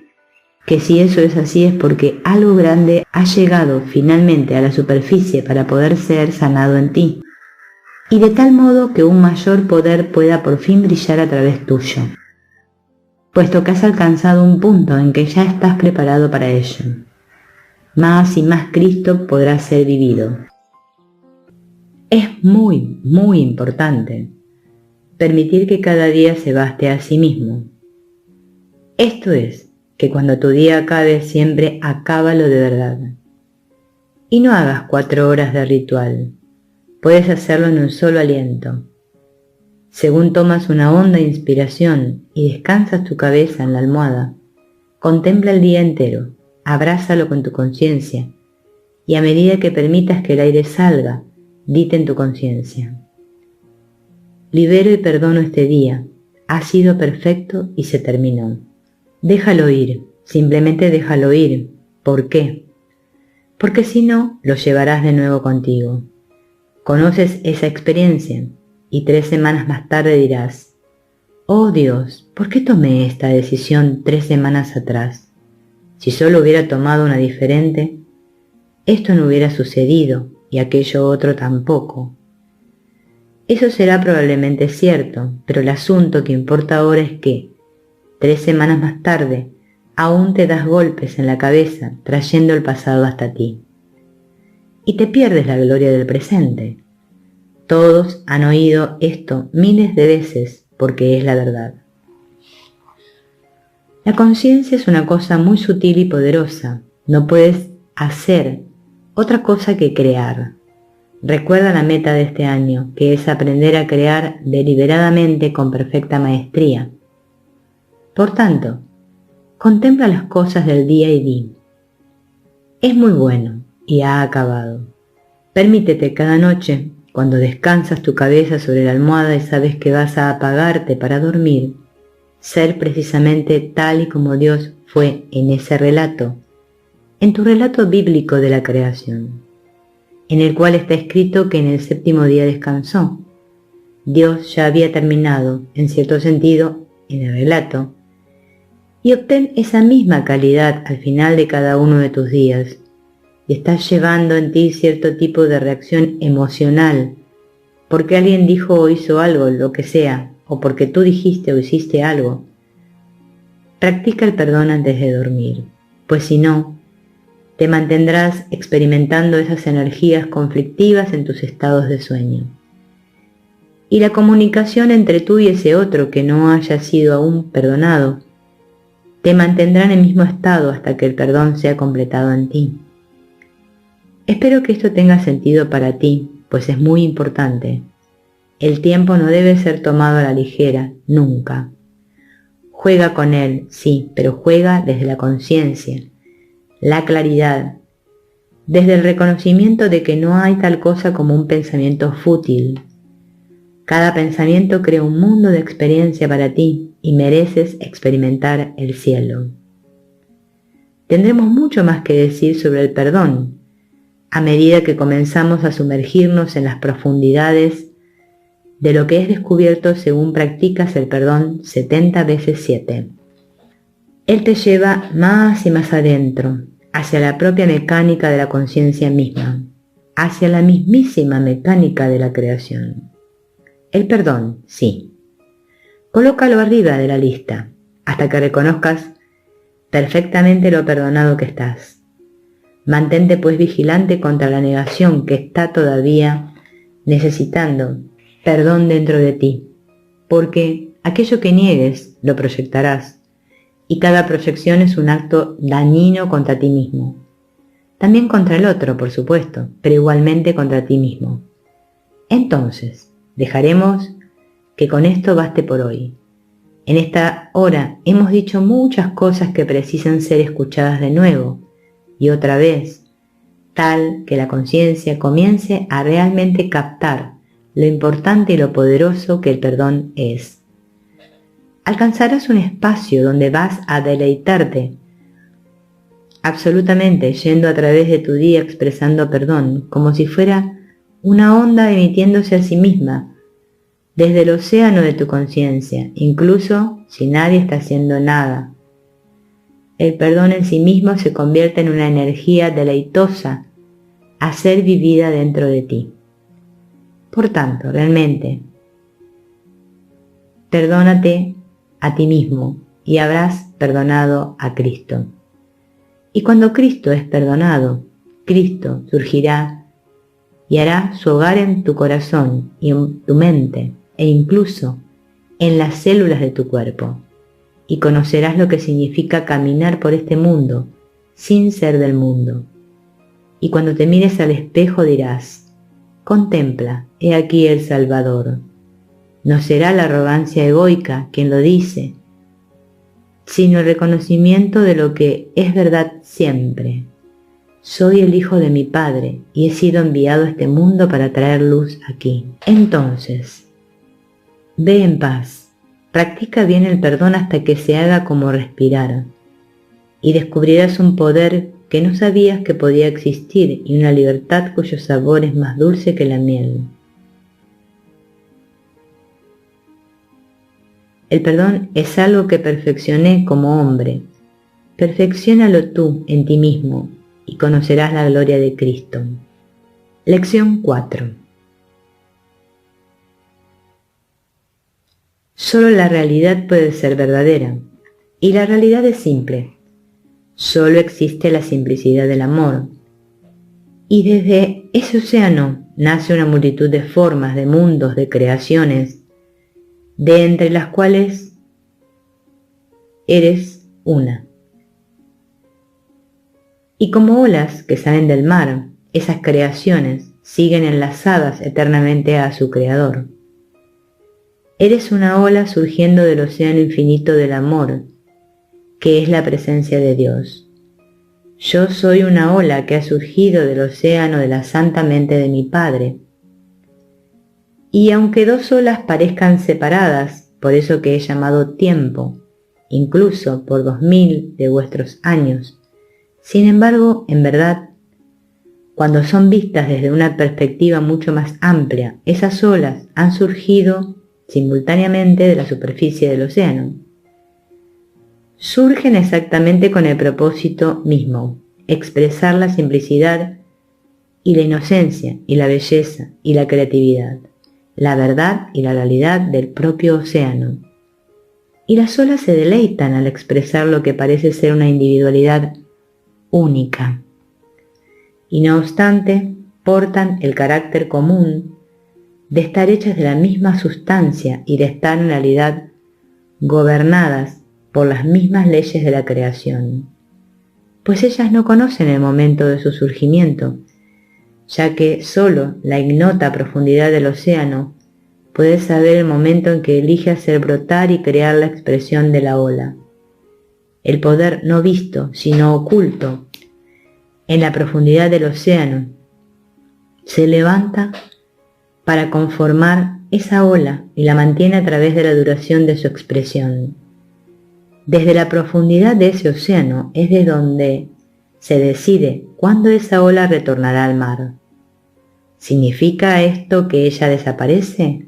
que si eso es así es porque algo grande ha llegado finalmente a la superficie para poder ser sanado en ti, y de tal modo que un mayor poder pueda por fin brillar a través tuyo, puesto que has alcanzado un punto en que ya estás preparado para ello. Más y más Cristo podrá ser vivido. Es muy, muy importante permitir que cada día se baste a sí mismo. Esto es, que cuando tu día acabe siempre acábalo de verdad. Y no hagas 4 horas de ritual, puedes hacerlo en un solo aliento. Según tomas una honda inspiración y descansas tu cabeza en la almohada, contempla el día entero, abrázalo con tu conciencia, y a medida que permitas que el aire salga, dite en tu conciencia: libero y perdono este día, ha sido perfecto y se terminó. Déjalo ir, simplemente déjalo ir. ¿Por qué? Porque si no, lo llevarás de nuevo contigo. Conoces esa experiencia y 3 semanas más tarde dirás: oh Dios, ¿por qué tomé esta decisión 3 semanas atrás? Si solo hubiera tomado una diferente, esto no hubiera sucedido y aquello otro tampoco. Eso será probablemente cierto, pero el asunto que importa ahora es que 3 semanas más tarde, aún te das golpes en la cabeza trayendo el pasado hasta ti. Y te pierdes la gloria del presente. Todos han oído esto miles de veces porque es la verdad. La conciencia es una cosa muy sutil y poderosa. No puedes hacer otra cosa que crear. Recuerda la meta de este año, que es aprender a crear deliberadamente con perfecta maestría. Por tanto, contempla las cosas del día y di: es muy bueno y ha acabado. Permítete cada noche, cuando descansas tu cabeza sobre la almohada y sabes que vas a apagarte para dormir, ser precisamente tal y como Dios fue en ese relato, en tu relato bíblico de la creación, en el cual está escrito que en el 7º día descansó. Dios ya había terminado, en cierto sentido, en el relato, y obtén esa misma calidad al final de cada uno de tus días, y estás llevando en ti cierto tipo de reacción emocional, porque alguien dijo o hizo algo, lo que sea, o porque tú dijiste o hiciste algo. Practica el perdón antes de dormir, pues si no, te mantendrás experimentando esas energías conflictivas en tus estados de sueño. Y la comunicación entre tú y ese otro que no haya sido aún perdonado te mantendrá en el mismo estado hasta que el perdón sea completado en ti. Espero que esto tenga sentido para ti, pues es muy importante. El tiempo no debe ser tomado a la ligera, nunca. Juega con él, sí, pero juega desde la conciencia, la claridad, desde el reconocimiento de que no hay tal cosa como un pensamiento fútil. Cada pensamiento crea un mundo de experiencia para ti y mereces experimentar el cielo. Tendremos mucho más que decir sobre el perdón a medida que comenzamos a sumergirnos en las profundidades de lo que es descubierto según practicas el perdón 70 veces 7. Él te lleva más y más adentro, hacia la propia mecánica de la conciencia misma, hacia la mismísima mecánica de la creación. El perdón, sí. Colócalo arriba de la lista, hasta que reconozcas perfectamente lo perdonado que estás. Mantente pues vigilante contra la negación que está todavía necesitando perdón dentro de ti, porque aquello que niegues lo proyectarás, y cada proyección es un acto dañino contra ti mismo. También contra el otro, por supuesto, pero igualmente contra ti mismo. Entonces, dejaremos que con esto baste por hoy. En esta hora hemos dicho muchas cosas que precisan ser escuchadas de nuevo, y otra vez, tal que la conciencia comience a realmente captar lo importante y lo poderoso que el perdón es. Alcanzarás un espacio donde vas a deleitarte absolutamente yendo a través de tu día expresando perdón, como si fuera una onda emitiéndose a sí misma, desde el océano de tu conciencia, incluso si nadie está haciendo nada. El perdón en sí mismo se convierte en una energía deleitosa a ser vivida dentro de ti. Por tanto, realmente, perdónate a ti mismo y habrás perdonado a Cristo. Y cuando Cristo es perdonado, Cristo surgirá y hará su hogar en tu corazón y en tu mente e incluso en las células de tu cuerpo. Y conocerás lo que significa caminar por este mundo sin ser del mundo. Y cuando te mires al espejo dirás, contempla, he aquí el Salvador. No será la arrogancia egoica quien lo dice, sino el reconocimiento de lo que es verdad siempre. Soy el Hijo de mi Padre y he sido enviado a este mundo para traer luz aquí. Entonces, ve en paz, practica bien el perdón hasta que se haga como respirar, y descubrirás un poder que no sabías que podía existir y una libertad cuyo sabor es más dulce que la miel. El perdón es algo que perfeccioné como hombre. Perfecciónalo tú en ti mismo y conocerás la gloria de Cristo. Lección 4. Solo la realidad puede ser verdadera, y la realidad es simple. Solo existe la simplicidad del amor. Y desde ese océano nace una multitud de formas, de mundos, de creaciones, de entre las cuales eres una. Y como olas que salen del mar, esas creaciones siguen enlazadas eternamente a su creador. Eres una ola surgiendo del océano infinito del amor, que es la presencia de Dios. Yo soy una ola que ha surgido del océano de la santa mente de mi Padre. Y aunque dos olas parezcan separadas, por eso que he llamado tiempo, incluso por 2000 de vuestros años, sin embargo, en verdad, cuando son vistas desde una perspectiva mucho más amplia, esas olas han surgido simultáneamente de la superficie del océano. Surgen exactamente con el propósito mismo, expresar la simplicidad y la inocencia y la belleza y la creatividad, la verdad y la realidad del propio océano. Y las olas se deleitan al expresar lo que parece ser una individualidad única. Y no obstante, portan el carácter común de estar hechas de la misma sustancia y de estar en realidad gobernadas por las mismas leyes de la creación, pues ellas no conocen el momento de su surgimiento, ya que sólo la ignota profundidad del océano puede saber el momento en que elige hacer brotar y crear la expresión de la ola. El poder no visto, sino oculto, en la profundidad del océano, se levanta para conformar esa ola y la mantiene a través de la duración de su expresión. Desde la profundidad de ese océano es de donde se decide cuándo esa ola retornará al mar. ¿Significa esto que ella desaparece?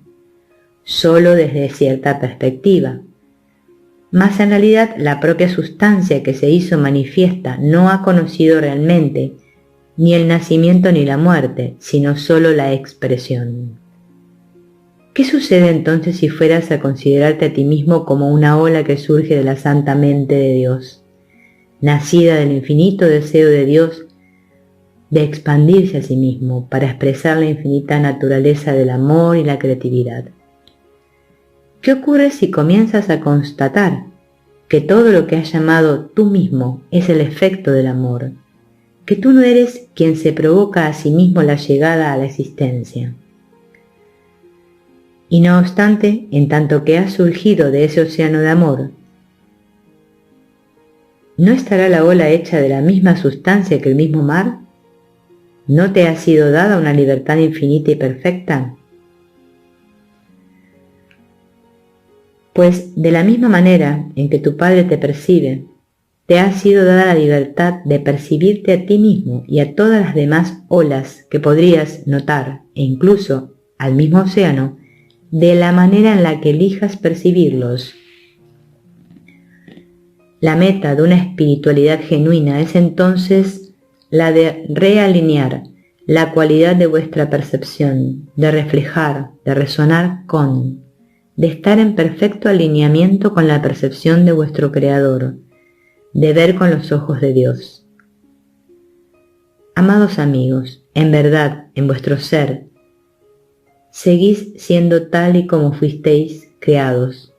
Solo desde cierta perspectiva. Mas en realidad la propia sustancia que se hizo manifiesta no ha conocido realmente ni el nacimiento ni la muerte, sino solo la expresión. ¿Qué sucede entonces si fueras a considerarte a ti mismo como una ola que surge de la santa mente de Dios, nacida del infinito deseo de Dios de expandirse a sí mismo para expresar la infinita naturaleza del amor y la creatividad? ¿Qué ocurre si comienzas a constatar que todo lo que has llamado tú mismo es el efecto del amor, que tú no eres quien se provoca a sí mismo la llegada a la existencia? Y no obstante, en tanto que has surgido de ese océano de amor, ¿no estará la ola hecha de la misma sustancia que el mismo mar? ¿No te ha sido dada una libertad infinita y perfecta? Pues de la misma manera en que tu Padre te percibe, te ha sido dada la libertad de percibirte a ti mismo y a todas las demás olas que podrías notar, e incluso al mismo océano, de la manera en la que elijas percibirlos. La meta de una espiritualidad genuina es entonces la de realinear la cualidad de vuestra percepción, de reflejar, de resonar con, de estar en perfecto alineamiento con la percepción de vuestro Creador, de ver con los ojos de Dios. Amados amigos, en verdad, en vuestro ser, seguís siendo tal y como fuisteis creados,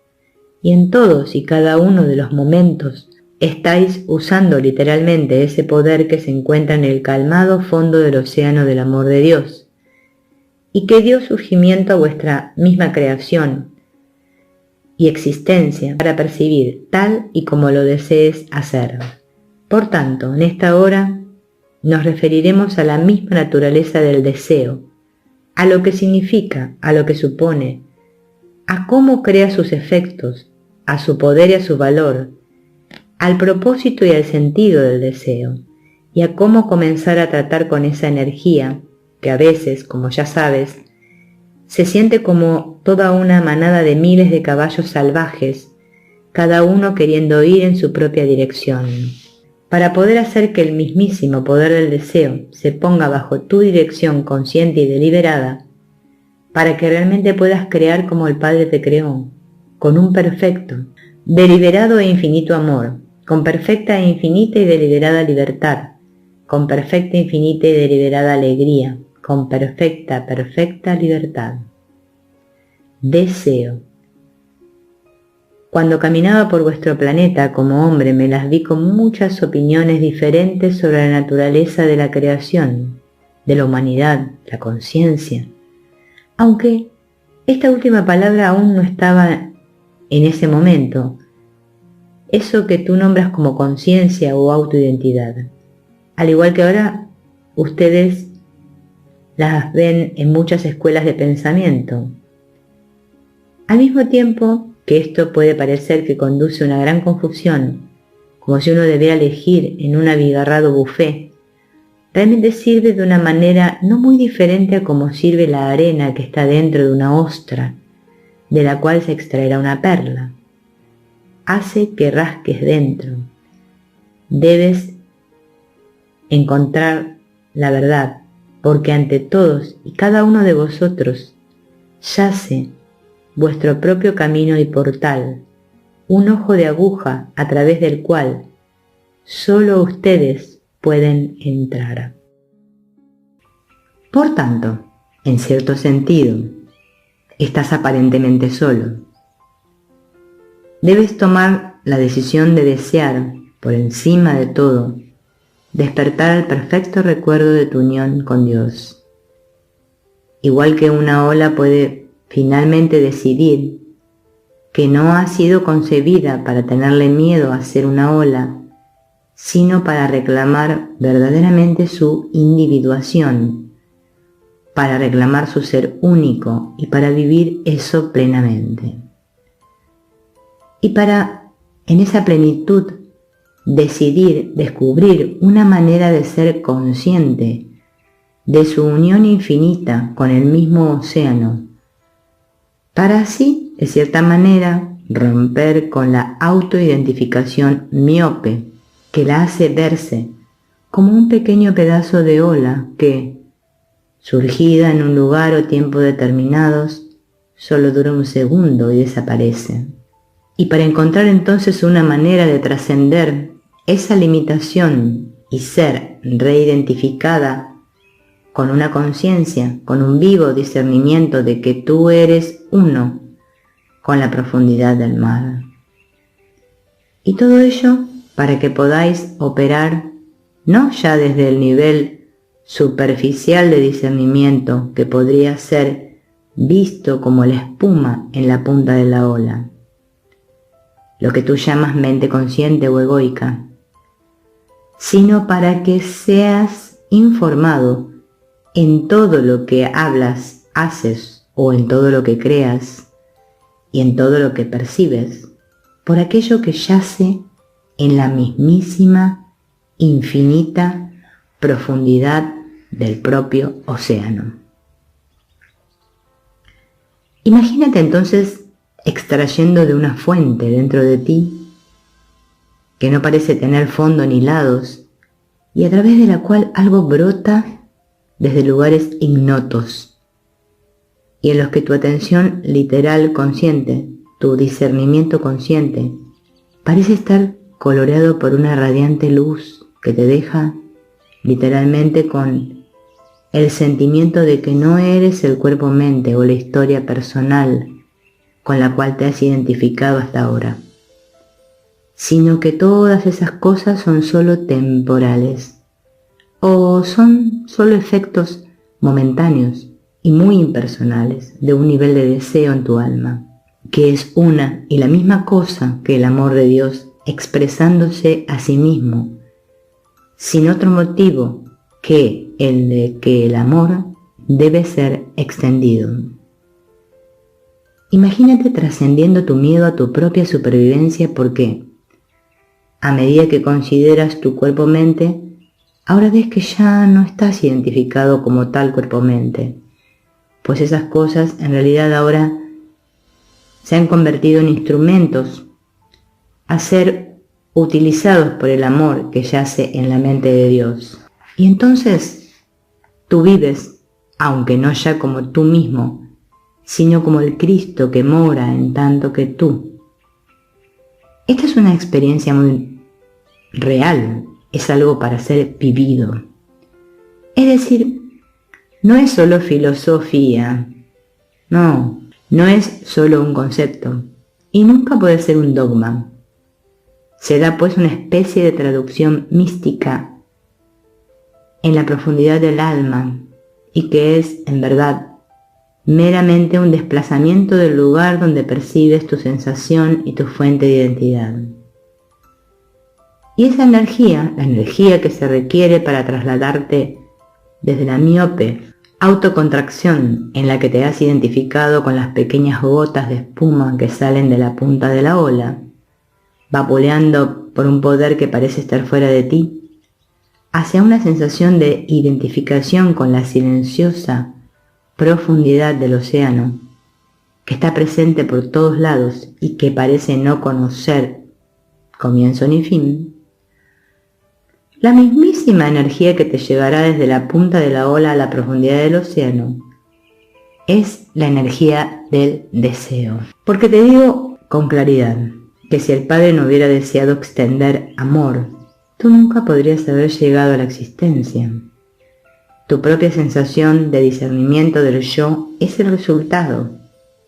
y en todos y cada uno de los momentos estáis usando literalmente ese poder que se encuentra en el calmado fondo del océano del amor de Dios, y que dio surgimiento a vuestra misma creación y existencia para percibir tal y como lo desees hacer. Por tanto, en esta hora nos referiremos a la misma naturaleza del deseo, a lo que significa, a lo que supone, a cómo crea sus efectos, a su poder y a su valor, al propósito y al sentido del deseo, y a cómo comenzar a tratar con esa energía que a veces, como ya sabes, se siente como toda una manada de miles de caballos salvajes, cada uno queriendo ir en su propia dirección. Para poder hacer que el mismísimo poder del deseo se ponga bajo tu dirección consciente y deliberada, para que realmente puedas crear como el Padre te creó, con un perfecto, deliberado e infinito amor, con perfecta e infinita y deliberada libertad, con perfecta, infinita y deliberada alegría, con perfecta libertad. Deseo. Cuando caminaba por vuestro planeta como hombre me las vi con muchas opiniones diferentes sobre la naturaleza de la creación, de la humanidad, la conciencia, aunque esta última palabra aún no estaba en ese momento, eso que tú nombras como conciencia o autoidentidad, al igual que ahora ustedes las ven en muchas escuelas de pensamiento. Al mismo tiempo que esto puede parecer que conduce a una gran confusión, como si uno debiera elegir en un abigarrado buffet, realmente sirve de una manera no muy diferente a como sirve la arena que está dentro de una ostra, de la cual se extraerá una perla. Hace que rasques dentro. Debes encontrar la verdad, porque ante todos y cada uno de vosotros yace vuestro propio camino y portal, un ojo de aguja a través del cual solo ustedes pueden entrar. Por tanto, en cierto sentido, estás aparentemente solo. Debes tomar la decisión de desear, por encima de todo, despertar el perfecto recuerdo de tu unión con Dios. Igual que una ola puede finalmente decidir que no ha sido concebida para tenerle miedo a ser una ola, sino para reclamar verdaderamente su individuación, para reclamar su ser único y para vivir eso plenamente. Y para, en esa plenitud, decidir, descubrir una manera de ser consciente de su unión infinita con el mismo océano, para así, de cierta manera, romper con la autoidentificación miope que la hace verse como un pequeño pedazo de ola que, surgida en un lugar o tiempo determinados, solo dura un segundo y desaparece. Y para encontrar entonces una manera de trascender esa limitación y ser reidentificada con una conciencia, con un vivo discernimiento de que tú eres uno con la profundidad del mar. Y todo ello para que podáis operar no ya desde el nivel superficial de discernimiento que podría ser visto como la espuma en la punta de la ola, lo que tú llamas mente consciente o egoica, sino para que seas informado en todo lo que hablas, haces o en todo lo que creas y en todo lo que percibes, por aquello que yace en la mismísima, infinita profundidad del propio océano. Imagínate entonces extrayendo de una fuente dentro de ti que no parece tener fondo ni lados y a través de la cual algo brota desde lugares ignotos y en los que tu atención literal consciente, tu discernimiento consciente, parece estar coloreado por una radiante luz que te deja literalmente con el sentimiento de que no eres el cuerpo-mente o la historia personal con la cual te has identificado hasta ahora, sino que todas esas cosas son solo temporales o son solo efectos momentáneos y muy impersonales de un nivel de deseo en tu alma, que es una y la misma cosa que el amor de Dios expresándose a sí mismo, sin otro motivo que el de que el amor debe ser extendido. Imagínate trascendiendo tu miedo a tu propia supervivencia porque, a medida que consideras tu cuerpo-mente, ahora ves que ya no estás identificado como tal cuerpo-mente, pues esas cosas en realidad ahora se han convertido en instrumentos a ser utilizados por el amor que yace en la mente de Dios. Y entonces tú vives, aunque no ya como tú mismo, sino como el Cristo que mora en tanto que tú. Esta es una experiencia muy real, es algo para ser vivido. Es decir, no es solo filosofía, no es solo un concepto, y nunca puede ser un dogma. Se da pues una especie de traducción mística en la profundidad del alma, y que es, en verdad, meramente un desplazamiento del lugar donde percibes tu sensación y tu fuente de identidad. Y esa energía, la energía que se requiere para trasladarte desde la miope autocontracción en la que te has identificado con las pequeñas gotas de espuma que salen de la punta de la ola, vapuleando por un poder que parece estar fuera de ti, hacia una sensación de identificación con la silenciosa profundidad del océano, que está presente por todos lados y que parece no conocer comienzo ni fin. La mismísima energía que te llevará desde la punta de la ola a la profundidad del océano es la energía del deseo. Porque te digo con claridad que si el Padre no hubiera deseado extender amor, tú nunca podrías haber llegado a la existencia. Tu propia sensación de discernimiento del yo es el resultado,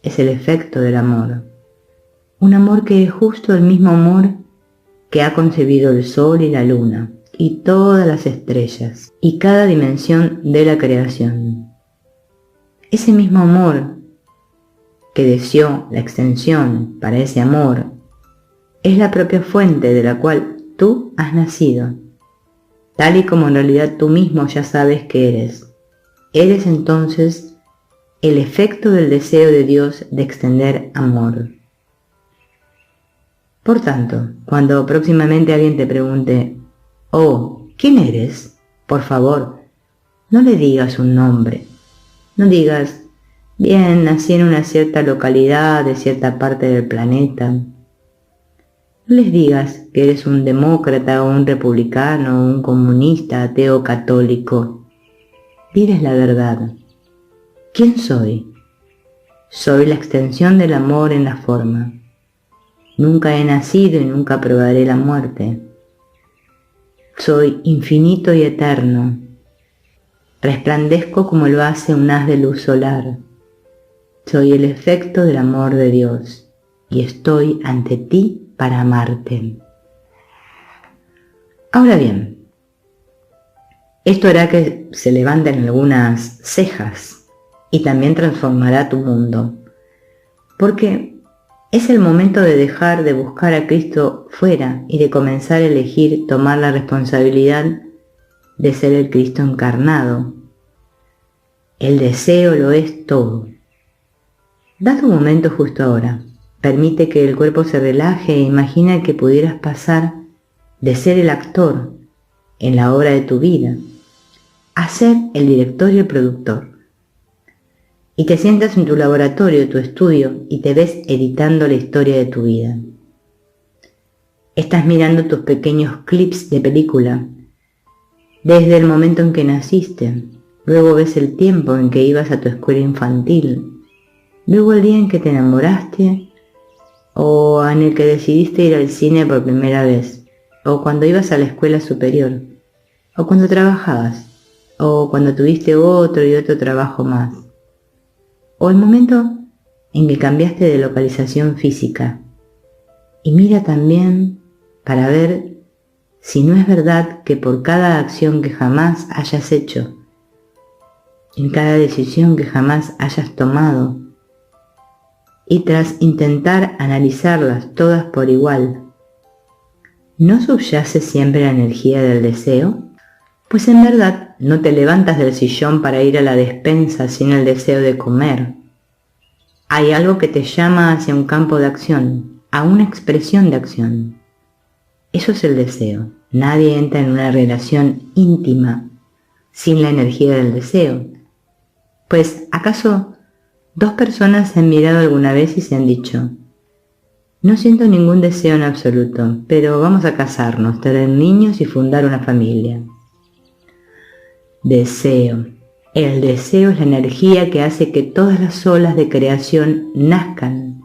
es el efecto del amor. Un amor que es justo el mismo amor que ha concebido el sol y la luna, y todas las estrellas, y cada dimensión de la creación. Ese mismo amor que deseó la extensión para ese amor, es la propia fuente de la cual tú has nacido, tal y como en realidad tú mismo ya sabes que eres. Eres entonces el efecto del deseo de Dios de extender amor. Por tanto, cuando próximamente alguien te pregunte, oh, ¿quién eres? Por favor, no le digas un nombre. No digas, bien, nací en una cierta localidad de cierta parte del planeta. No les digas que eres un demócrata o un republicano o un comunista, ateo o católico. Diles la verdad. ¿Quién soy? Soy la extensión del amor en la forma. Nunca he nacido y nunca probaré la muerte. Soy infinito y eterno. Resplandezco como lo hace un haz de luz solar. Soy el efecto del amor de Dios y estoy ante ti para amarte. Ahora bien, esto hará que se levanten algunas cejas y también transformará tu mundo, porque Es el momento de dejar de buscar a Cristo fuera y de comenzar a elegir tomar la responsabilidad de ser el Cristo encarnado. El deseo lo es todo. Date un momento justo ahora. Permite que el cuerpo se relaje e imagina que pudieras pasar de ser el actor en la obra de tu vida a ser el director y el productor. Y te sientas en tu laboratorio, tu estudio, y te ves editando la historia de tu vida. Estás mirando tus pequeños clips de película, desde el momento en que naciste, luego ves el tiempo en que ibas a tu escuela infantil, luego el día en que te enamoraste, o en el que decidiste ir al cine por primera vez, o cuando ibas a la escuela superior, o cuando trabajabas, o cuando tuviste otro y otro trabajo más. O el momento en que cambiaste de localización física. Y mira también para ver si no es verdad que por cada acción que jamás hayas hecho, en cada decisión que jamás hayas tomado, y tras intentar analizarlas todas por igual, ¿no subyace siempre la energía del deseo? Pues en verdad no te levantas del sillón para ir a la despensa sin el deseo de comer. Hay algo que te llama hacia un campo de acción, a una expresión de acción. Eso es el deseo. Nadie entra en una relación íntima sin la energía del deseo. Pues, ¿acaso dos personas se han mirado alguna vez y se han dicho: no siento ningún deseo en absoluto, pero vamos a casarnos, tener niños y fundar una familia? Deseo. El deseo es la energía que hace que todas las olas de creación nazcan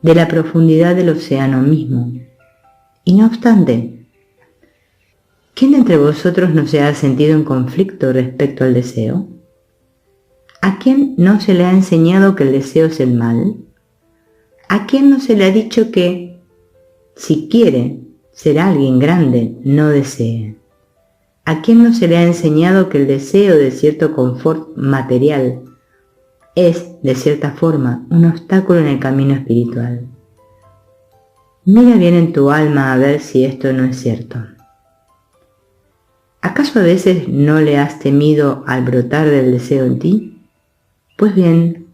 de la profundidad del océano mismo. Y no obstante, ¿quién de entre vosotros no se ha sentido en conflicto respecto al deseo? ¿A quién no se le ha enseñado que el deseo es el mal? ¿A quién no se le ha dicho que, si quiere ser alguien grande, no desee? ¿A quién no se le ha enseñado que el deseo de cierto confort material es, de cierta forma, un obstáculo en el camino espiritual? Mira bien en tu alma a ver si esto no es cierto. ¿Acaso a veces no le has temido al brotar del deseo en ti? Pues bien,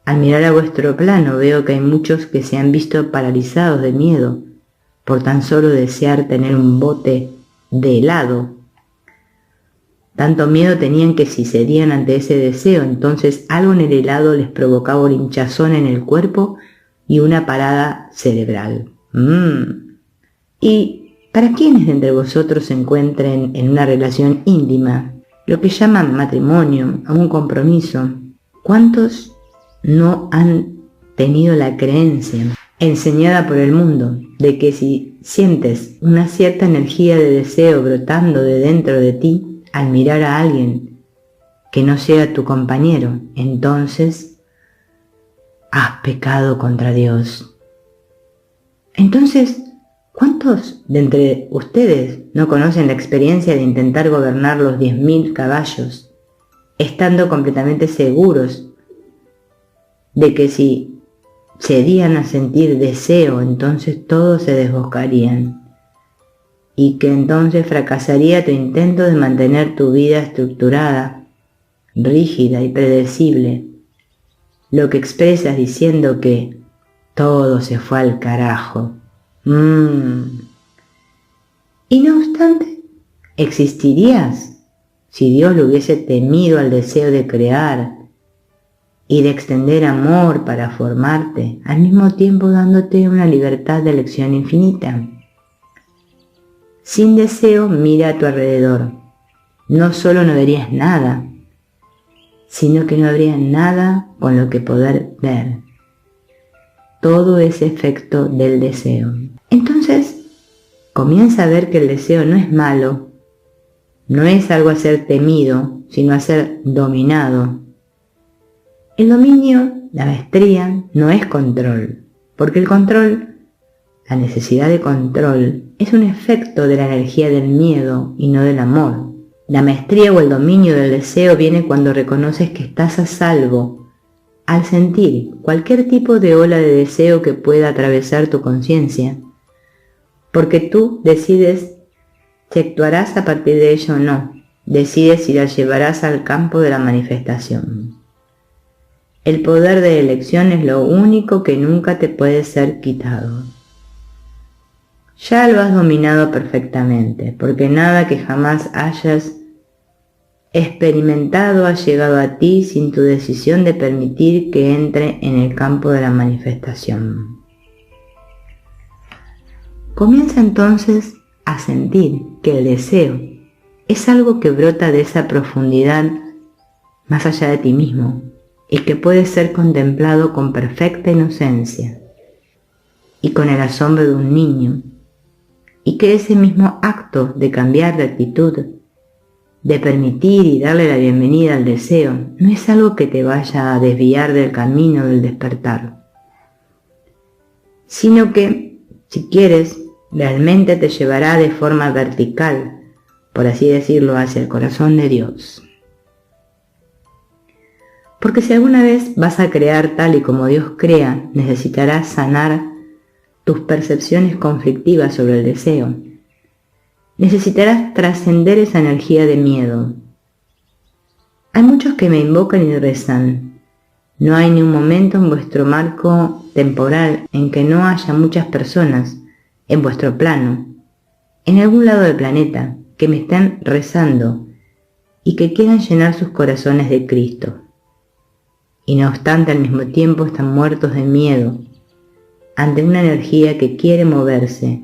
al mirar a vuestro plano veo que hay muchos que se han visto paralizados de miedo por tan solo desear tener un bote de helado. Tanto miedo tenían que si cedían ante ese deseo, entonces algo en el helado les provocaba un hinchazón en el cuerpo y una parada cerebral. ¿Y para quiénes de entre vosotros se encuentren en una relación íntima, lo que llaman matrimonio, a un compromiso? ¿Cuántos no han tenido la creencia enseñada por el mundo de que si sientes una cierta energía de deseo brotando de dentro de ti al mirar a alguien que no sea tu compañero, entonces has pecado contra Dios? Entonces, ¿cuántos de entre ustedes no conocen la experiencia de intentar gobernar los 10.000 caballos, estando completamente seguros de que si cedían a sentir deseo, entonces todos se desbocarían, y que entonces fracasaría tu intento de mantener tu vida estructurada, rígida y predecible, lo que expresas diciendo que todo se fue al carajo? Y no obstante, ¿existirías si Dios le hubiese temido al deseo de crear y de extender amor para formarte, al mismo tiempo dándote una libertad de elección infinita? Sin deseo, mira a tu alrededor. No solo no verías nada, sino que no habría nada con lo que poder ver. Todo es efecto del deseo. Entonces, comienza a ver que el deseo no es malo, no es algo a ser temido, sino a ser dominado. El dominio, la maestría, no es control, porque el control, la necesidad de control, es un efecto de la energía del miedo y no del amor. La maestría o el dominio del deseo viene cuando reconoces que estás a salvo al sentir cualquier tipo de ola de deseo que pueda atravesar tu conciencia, porque tú decides si actuarás a partir de ello o no, decides si la llevarás al campo de la manifestación. El poder de elección es lo único que nunca te puede ser quitado. Ya lo has dominado perfectamente, porque nada que jamás hayas experimentado ha llegado a ti sin tu decisión de permitir que entre en el campo de la manifestación. Comienza entonces a sentir que el deseo es algo que brota de esa profundidad más allá de ti mismo y que puede ser contemplado con perfecta inocencia y con el asombro de un niño, y que ese mismo acto de cambiar de actitud, de permitir y darle la bienvenida al deseo, no es algo que te vaya a desviar del camino del despertar, sino que, si quieres, realmente te llevará de forma vertical, por así decirlo, hacia el corazón de Dios. Porque si alguna vez vas a crear tal y como Dios crea, necesitarás sanar tus percepciones conflictivas sobre el deseo. Necesitarás trascender esa energía de miedo. Hay muchos que me invocan y rezan. No hay ni un momento en vuestro marco temporal en que no haya muchas personas, en vuestro plano, en algún lado del planeta, que me estén rezando y que quieran llenar sus corazones de Cristo. Y no obstante, al mismo tiempo están muertos de miedo ante una energía que quiere moverse,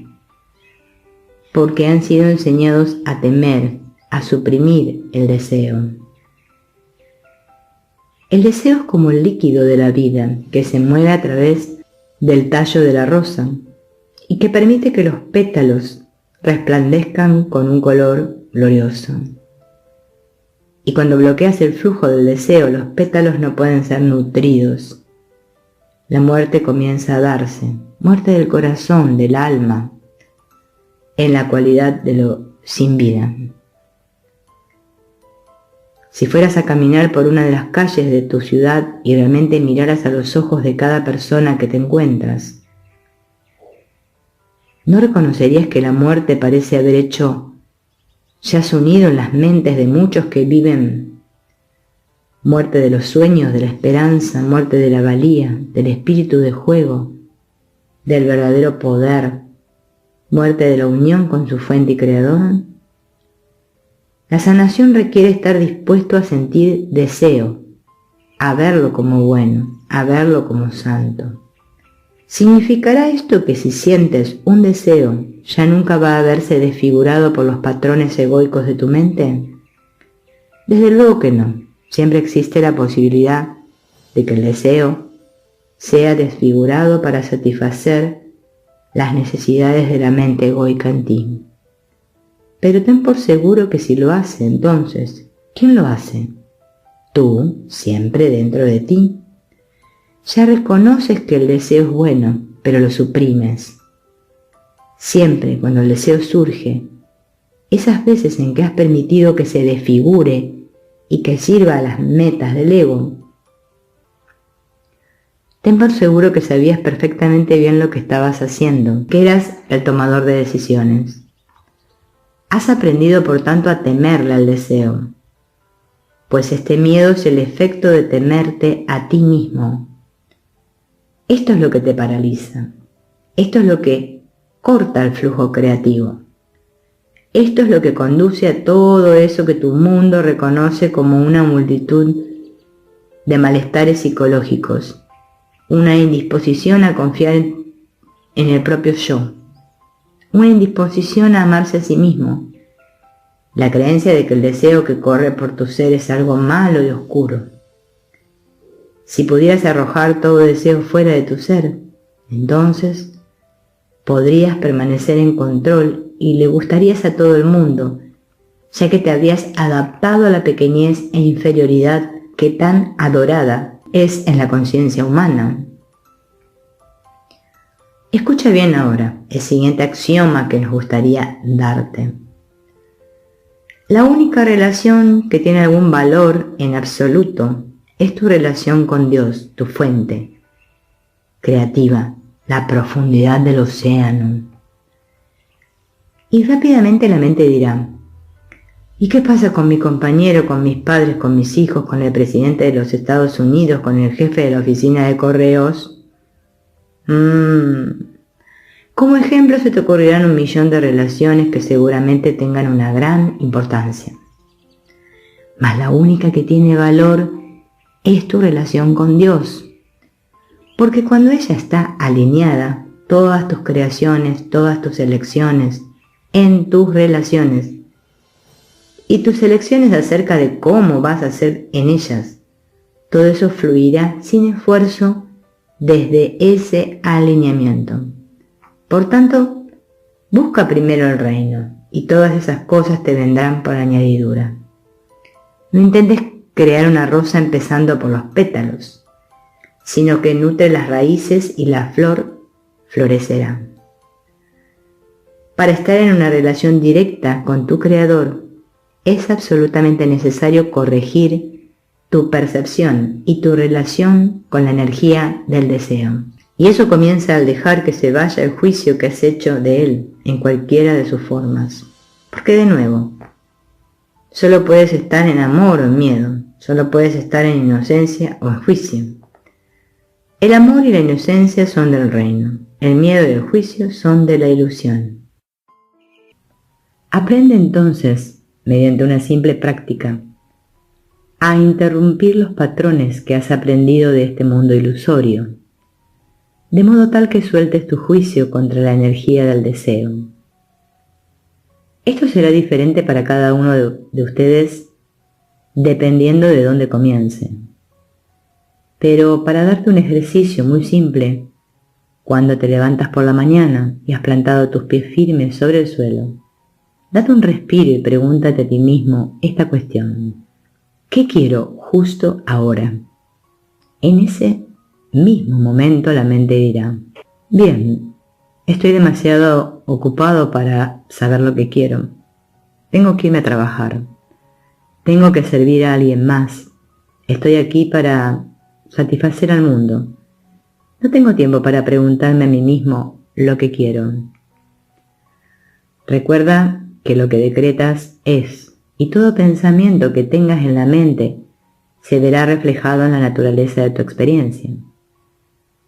porque han sido enseñados a temer, a suprimir el deseo. El deseo es como el líquido de la vida que se mueve a través del tallo de la rosa y que permite que los pétalos resplandezcan con un color glorioso. Y cuando bloqueas el flujo del deseo, los pétalos no pueden ser nutridos. La muerte comienza a darse, muerte del corazón, del alma, en la cualidad de lo sin vida. Si fueras a caminar por una de las calles de tu ciudad y realmente miraras a los ojos de cada persona que te encuentras, ¿no reconocerías que la muerte parece haber hecho ya su nido en las mentes de muchos que viven? Muerte de los sueños, de la esperanza, muerte de la valía, del espíritu de juego, del verdadero poder, muerte de la unión con su fuente y creador. La sanación requiere estar dispuesto a sentir deseo, a verlo como bueno, a verlo como santo. ¿Significará esto que si sientes un deseo, ya nunca va a verse desfigurado por los patrones egoicos de tu mente? Desde luego que no. Siempre existe la posibilidad de que el deseo sea desfigurado para satisfacer las necesidades de la mente egoica en ti. Pero ten por seguro que si lo hace, entonces, ¿quién lo hace? Tú, siempre dentro de ti. Ya reconoces que el deseo es bueno, pero lo suprimes. Siempre cuando el deseo surge, esas veces en que has permitido que se desfigure y que sirva a las metas del ego, ten por seguro que sabías perfectamente bien lo que estabas haciendo, que eras el tomador de decisiones. Has aprendido por tanto a temerle al deseo, pues este miedo es el efecto de temerte a ti mismo. Esto es lo que te paraliza, esto es lo que corta el flujo creativo. Esto es lo que conduce a todo eso que tu mundo reconoce como una multitud de malestares psicológicos, una indisposición a confiar en el propio yo, una indisposición a amarse a sí mismo, la creencia de que el deseo que corre por tu ser es algo malo y oscuro. Si pudieras arrojar todo deseo fuera de tu ser, entonces podrías permanecer en control y le gustarías a todo el mundo, ya que te habrías adaptado a la pequeñez e inferioridad que tan adorada es en la conciencia humana. Escucha bien ahora el siguiente axioma que nos gustaría darte. La única relación que tiene algún valor en absoluto es tu relación con Dios, tu fuente creativa, la profundidad del océano. Y rápidamente la mente dirá, ¿y qué pasa con mi compañero, con mis padres, con mis hijos, con el presidente de los Estados Unidos, con el jefe de la oficina de correos? Como ejemplo se te ocurrirán 1.000.000 de relaciones que seguramente tengan una gran importancia. Mas la única que tiene valor es tu relación con Dios. Porque cuando ella está alineada, todas tus creaciones, todas tus elecciones, en tus relaciones, y tus elecciones acerca de cómo vas a hacer en ellas, todo eso fluirá sin esfuerzo desde ese alineamiento. Por tanto, busca primero el reino y todas esas cosas te vendrán por añadidura. No intentes crear una rosa empezando por los pétalos, sino que nutre las raíces y la flor florecerá. Para estar en una relación directa con tu Creador, es absolutamente necesario corregir tu percepción y tu relación con la energía del deseo. Y eso comienza al dejar que se vaya el juicio que has hecho de él en cualquiera de sus formas. Porque de nuevo, solo puedes estar en amor o en miedo, solo puedes estar en inocencia o en juicio. El amor y la inocencia son del reino, el miedo y el juicio son de la ilusión. Aprende entonces, mediante una simple práctica, a interrumpir los patrones que has aprendido de este mundo ilusorio, de modo tal que sueltes tu juicio contra la energía del deseo. Esto será diferente para cada uno de ustedes dependiendo de dónde comiencen. Pero para darte un ejercicio muy simple, cuando te levantas por la mañana y has plantado tus pies firmes sobre el suelo, date un respiro y pregúntate a ti mismo esta cuestión. ¿Qué quiero justo ahora? En ese mismo momento la mente dirá, bien, estoy demasiado ocupado para saber lo que quiero. Tengo que irme a trabajar. Tengo que servir a alguien más. Estoy aquí para satisfacer al mundo. No tengo tiempo para preguntarme a mí mismo lo que quiero. Recuerda que lo que decretas es, y todo pensamiento que tengas en la mente se verá reflejado en la naturaleza de tu experiencia.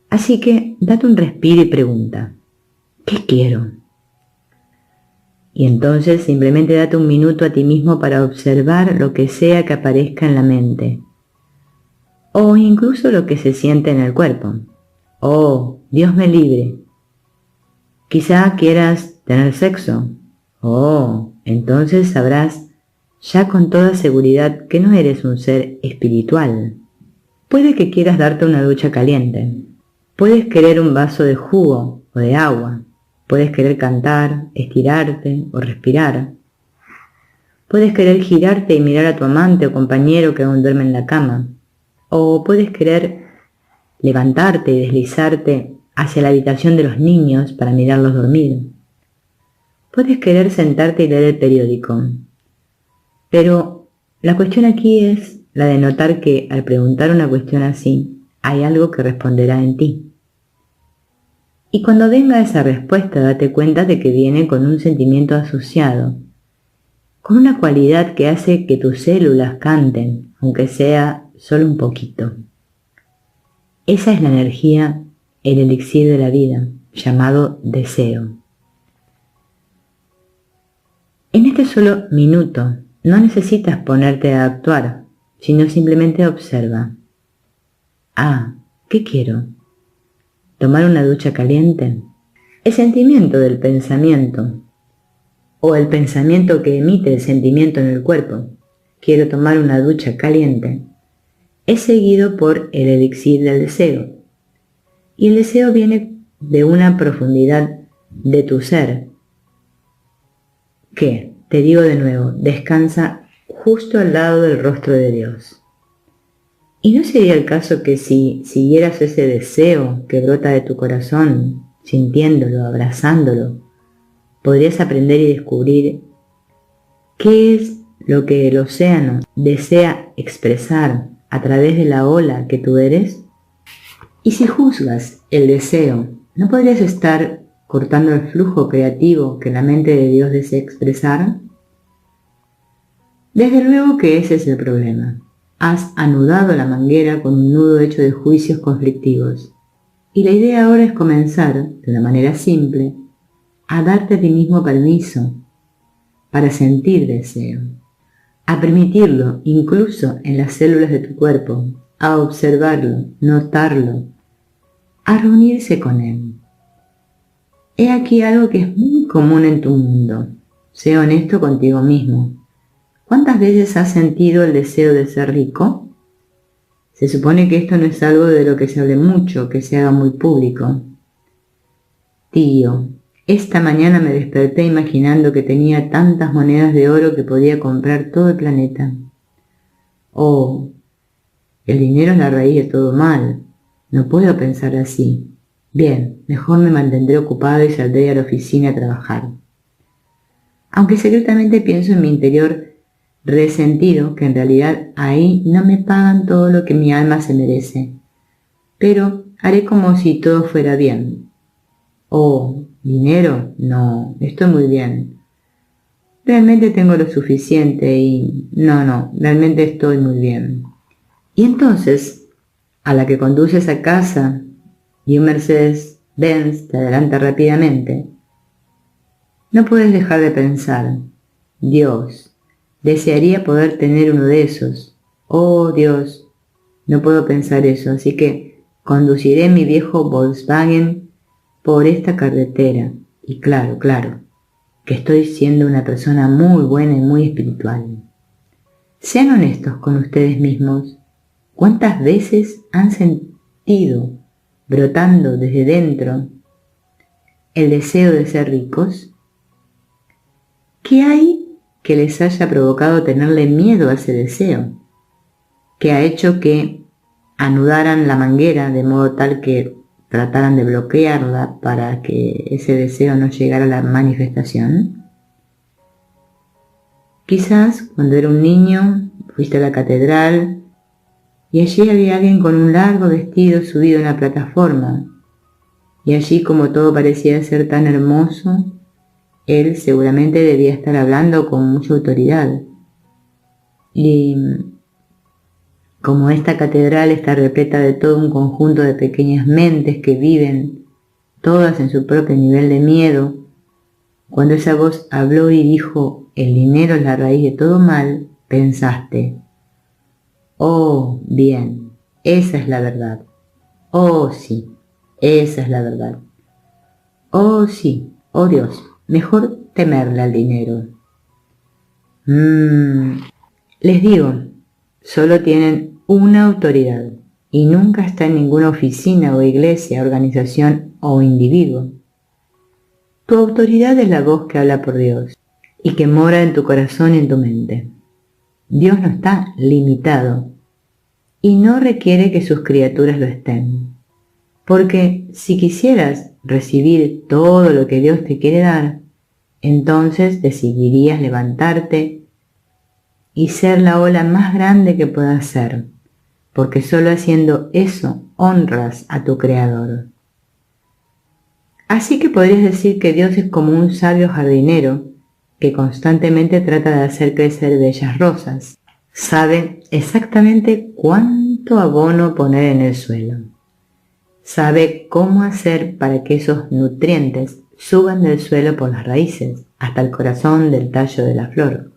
Así que date un respiro y pregunta, ¿qué quiero? Y entonces simplemente date un minuto a ti mismo para observar lo que sea que aparezca en la mente, o incluso lo que se siente en el cuerpo. Oh, Dios me libre. Quizá quieras tener sexo. Oh, entonces sabrás ya con toda seguridad que no eres un ser espiritual. Puede que quieras darte una ducha caliente. Puedes querer un vaso de jugo o de agua. Puedes querer cantar, estirarte o respirar. Puedes querer girarte y mirar a tu amante o compañero que aún duerme en la cama. O puedes querer levantarte y deslizarte hacia la habitación de los niños para mirarlos dormir. Puedes querer sentarte y leer el periódico. Pero la cuestión aquí es la de notar que al preguntar una cuestión así, hay algo que responderá en ti. Y cuando venga esa respuesta, date cuenta de que viene con un sentimiento asociado, con una cualidad que hace que tus células canten, aunque sea solo un poquito. Esa es la energía, el elixir de la vida, llamado deseo. En este solo minuto, no necesitas ponerte a actuar, sino simplemente observa. Ah, ¿qué quiero? ¿Tomar una ducha caliente? El sentimiento del pensamiento, o el pensamiento que emite el sentimiento en el cuerpo, quiero tomar una ducha caliente, es seguido por el elixir del deseo. Y el deseo viene de una profundidad de tu ser, que, te digo de nuevo, descansa justo al lado del rostro de Dios. ¿Y no sería el caso que si siguieras ese deseo que brota de tu corazón, sintiéndolo, abrazándolo, podrías aprender y descubrir qué es lo que el océano desea expresar a través de la ola que tú eres? Y si juzgas el deseo, ¿no podrías estar cortando el flujo creativo que la mente de Dios desea expresar? Desde luego que ese es el problema. Has anudado la manguera con un nudo hecho de juicios conflictivos. Y la idea ahora es comenzar, de una manera simple, a darte a ti mismo permiso para sentir deseo, a permitirlo incluso en las células de tu cuerpo, a observarlo, notarlo, a reunirse con él. He aquí algo que es muy común en tu mundo. Sé honesto contigo mismo. ¿Cuántas veces has sentido el deseo de ser rico? Se supone que esto no es algo de lo que se hable mucho, que se haga muy público. Tío, esta mañana me desperté imaginando que tenía tantas monedas de oro que podía comprar todo el planeta. Oh, el dinero es la raíz de todo mal. No puedo pensar así. Bien, mejor me mantendré ocupado y saldré a la oficina a trabajar. Aunque secretamente pienso en mi interior resentido que en realidad ahí no me pagan todo lo que mi alma se merece. Pero haré como si todo fuera bien. Oh, ¿dinero? No, estoy muy bien. Realmente tengo lo suficiente y... No, realmente estoy muy bien. Y entonces, a la que conduces a casa y un Mercedes-Benz te adelanta rápidamente, no puedes dejar de pensar, Dios, desearía poder tener uno de esos. Oh, Dios, no puedo pensar eso, así que conduciré mi viejo Volkswagen por esta carretera. Y claro, que estoy siendo una persona muy buena y muy espiritual. Sean honestos con ustedes mismos. ¿Cuántas veces han sentido, brotando desde dentro, el deseo de ser ricos? ¿Qué hay que les haya provocado tenerle miedo a ese deseo? ¿Qué ha hecho que anudaran la manguera de modo tal que trataran de bloquearla para que ese deseo no llegara a la manifestación? Quizás cuando era un niño fuiste a la catedral y allí había alguien con un largo vestido subido en la plataforma, y allí, como todo parecía ser tan hermoso, él seguramente debía estar hablando con mucha autoridad. Y como esta catedral está repleta de todo un conjunto de pequeñas mentes que viven, todas en su propio nivel de miedo, cuando esa voz habló y dijo, el dinero es la raíz de todo mal, pensaste, oh, bien, esa es la verdad. Oh, sí, esa es la verdad. Oh, sí, oh Dios, mejor temerle al dinero. Les digo, solo tienen una autoridad y nunca está en ninguna oficina o iglesia, organización o individuo. Tu autoridad es la voz que habla por Dios y que mora en tu corazón y en tu mente. Dios no está limitado y no requiere que sus criaturas lo estén. Porque si quisieras recibir todo lo que Dios te quiere dar, entonces decidirías levantarte y ser la ola más grande que puedas ser, porque solo haciendo eso honras a tu Creador. Así que podrías decir que Dios es como un sabio jardinero que constantemente trata de hacer crecer bellas rosas. Sabe exactamente cuánto abono poner en el suelo. Sabe cómo hacer para que esos nutrientes suban del suelo por las raíces hasta el corazón del tallo de la flor,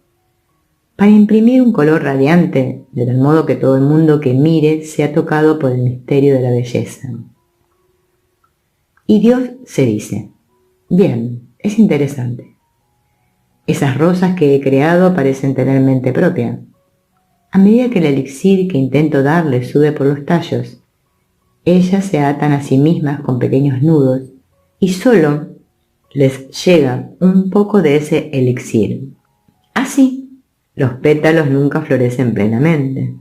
para imprimir un color radiante, de tal modo que todo el mundo que mire sea tocado por el misterio de la belleza. Y Dios se dice, bien, es interesante. Esas rosas que he creado parecen tener mente propia. A medida que el elixir que intento darles sube por los tallos, ellas se atan a sí mismas con pequeños nudos y solo les llega un poco de ese elixir. Así, los pétalos nunca florecen plenamente.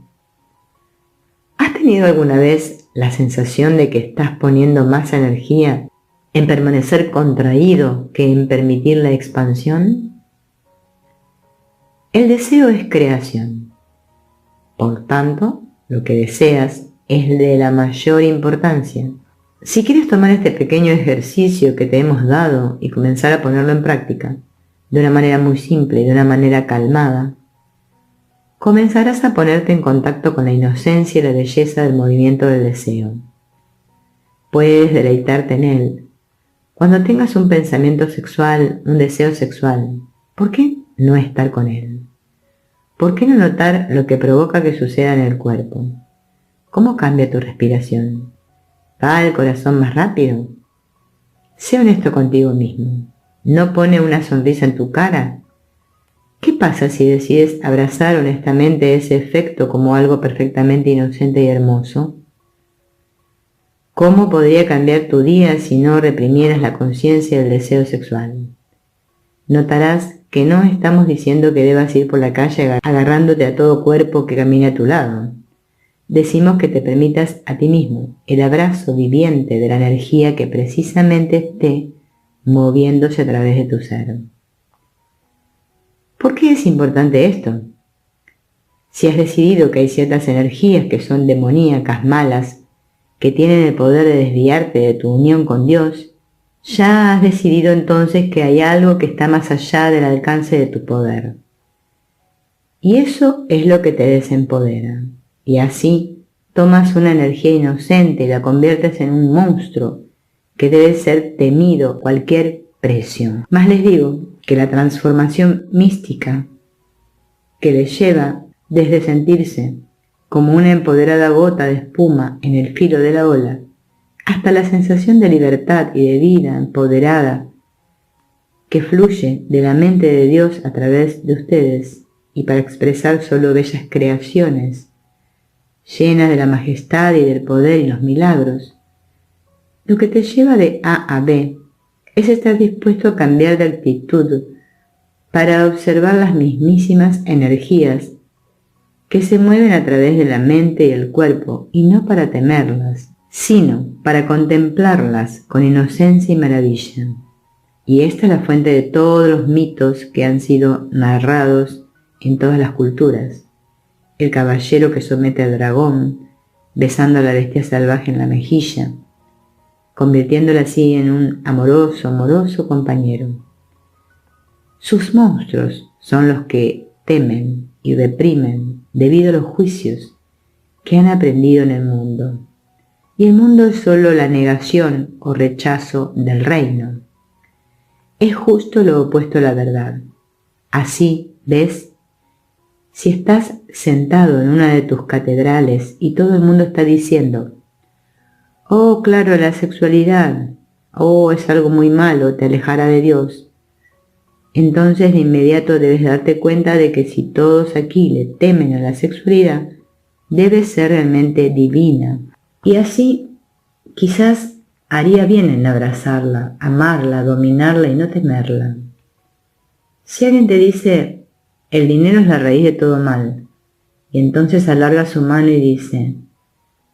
¿Has tenido alguna vez la sensación de que estás poniendo más energía en permanecer contraído que en permitir la expansión? El deseo es creación. Por tanto, lo que deseas, es de la mayor importancia. Si quieres tomar este pequeño ejercicio que te hemos dado y comenzar a ponerlo en práctica, de una manera muy simple, de una manera calmada, comenzarás a ponerte en contacto con la inocencia y la belleza del movimiento del deseo. Puedes deleitarte en él. Cuando tengas un pensamiento sexual, un deseo sexual, ¿por qué no estar con él? ¿Por qué no notar lo que provoca que suceda en el cuerpo? ¿Cómo cambia tu respiración? ¿Va el corazón más rápido? Sé honesto contigo mismo. ¿No pone una sonrisa en tu cara? ¿Qué pasa si decides abrazar honestamente ese efecto como algo perfectamente inocente y hermoso? ¿Cómo podría cambiar tu día si no reprimieras la conciencia del deseo sexual? Notarás que no estamos diciendo que debas ir por la calle agarrándote a todo cuerpo que camine a tu lado. Decimos que te permitas a ti mismo el abrazo viviente de la energía que precisamente esté moviéndose a través de tu ser. ¿Por qué es importante esto? Si has decidido que hay ciertas energías que son demoníacas, malas, que tienen el poder de desviarte de tu unión con Dios, ya has decidido entonces que hay algo que está más allá del alcance de tu poder. Y eso es lo que te desempodera. Y así tomas una energía inocente y la conviertes en un monstruo que debe ser temido a cualquier precio. Más les digo que la transformación mística que les lleva desde sentirse como una empoderada gota de espuma en el filo de la ola, hasta la sensación de libertad y de vida empoderada que fluye de la mente de Dios a través de ustedes y para expresar solo bellas creaciones, llenas de la majestad y del poder y los milagros. Lo que te lleva de A a B es estar dispuesto a cambiar de actitud para observar las mismísimas energías que se mueven a través de la mente y el cuerpo, y no para temerlas, sino para contemplarlas con inocencia y maravilla. Y esta es la fuente de todos los mitos que han sido narrados en todas las culturas. El caballero que somete al dragón, besando a la bestia salvaje en la mejilla, convirtiéndola así en un amoroso compañero. Sus monstruos son los que temen y reprimen debido a los juicios que han aprendido en el mundo. Y el mundo es solo la negación o rechazo del reino. Es justo lo opuesto a la verdad. Así, ¿ves? Si estás sentado en una de tus catedrales y todo el mundo está diciendo: «Oh, claro, la sexualidad, oh, es algo muy malo, te alejará de Dios», entonces de inmediato debes darte cuenta de que si todos aquí le temen a la sexualidad, debe ser realmente divina. Y así, quizás haría bien en abrazarla, amarla, dominarla y no temerla. Si alguien te dice: «El dinero es la raíz de todo mal», y entonces alarga su mano y dice: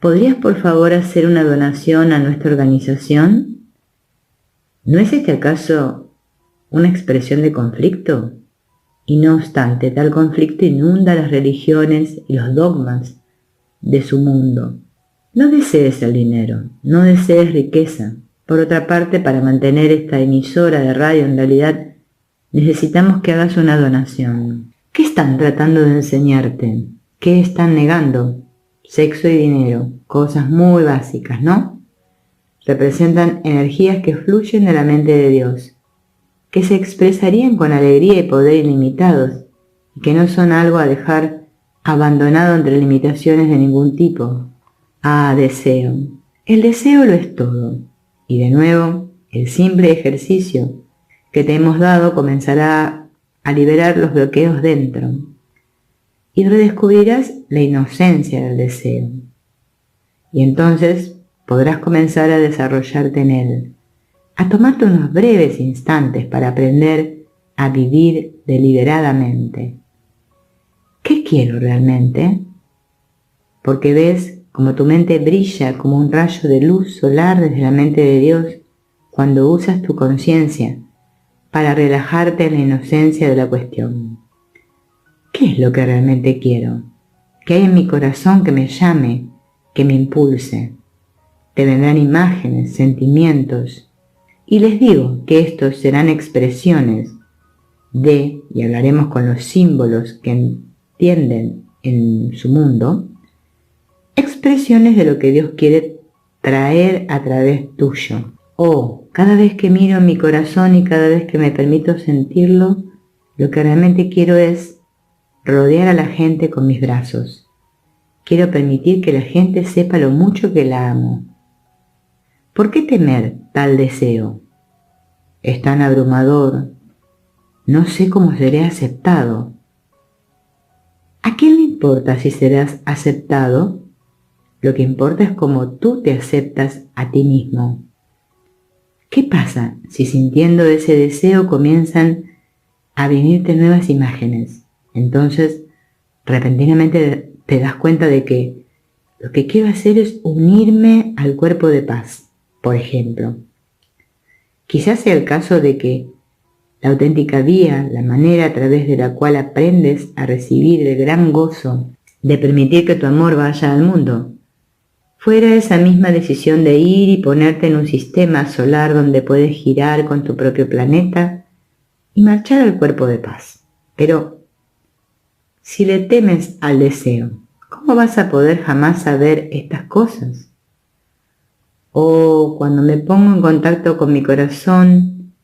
«¿Podrías por favor hacer una donación a nuestra organización?», ¿no es este acaso una expresión de conflicto? Y no obstante, tal conflicto inunda las religiones y los dogmas de su mundo. No desees el dinero, no desees riqueza. Por otra parte, para mantener esta emisora de radio en realidad necesitamos que hagas una donación. ¿Qué están tratando de enseñarte? ¿Qué están negando? Sexo y dinero, cosas muy básicas, ¿no? Representan energías que fluyen de la mente de Dios, que se expresarían con alegría y poder ilimitados, y que no son algo a dejar abandonado entre limitaciones de ningún tipo. Ah, deseo. El deseo lo es todo. Y de nuevo, el simple ejercicio que te hemos dado comenzará a liberar los bloqueos dentro, y redescubrirás la inocencia del deseo. Y entonces podrás comenzar a desarrollarte en él, a tomarte unos breves instantes para aprender a vivir deliberadamente. ¿Qué quiero realmente? Porque ves como tu mente brilla como un rayo de luz solar desde la mente de Dios cuando usas tu conciencia para relajarte en la inocencia de la cuestión. ¿Qué es lo que realmente quiero? ¿Qué hay en mi corazón que me llame, que me impulse? Te vendrán imágenes, sentimientos, y les digo que estos serán expresiones y hablaremos con los símbolos que entienden en su mundo, expresiones de lo que Dios quiere traer a través tuyo. Cada vez que miro en mi corazón y cada vez que me permito sentirlo, lo que realmente quiero es rodear a la gente con mis brazos. Quiero permitir que la gente sepa lo mucho que la amo. ¿Por qué temer tal deseo? Es tan abrumador. No sé cómo seré aceptado. ¿A quién le importa si serás aceptado? Lo que importa es cómo tú te aceptas a ti mismo. ¿Qué pasa si sintiendo ese deseo comienzan a venirte nuevas imágenes? Entonces, repentinamente te das cuenta de que lo que quiero hacer es unirme al cuerpo de paz, por ejemplo. Quizás sea el caso de que la auténtica vía, la manera a través de la cual aprendes a recibir el gran gozo de permitir que tu amor vaya al mundo, fuera esa misma decisión de ir y ponerte en un sistema solar donde puedes girar con tu propio planeta y marchar al cuerpo de paz. Pero, si le temes al deseo, ¿cómo vas a poder jamás saber estas cosas? Cuando me pongo en contacto con mi corazón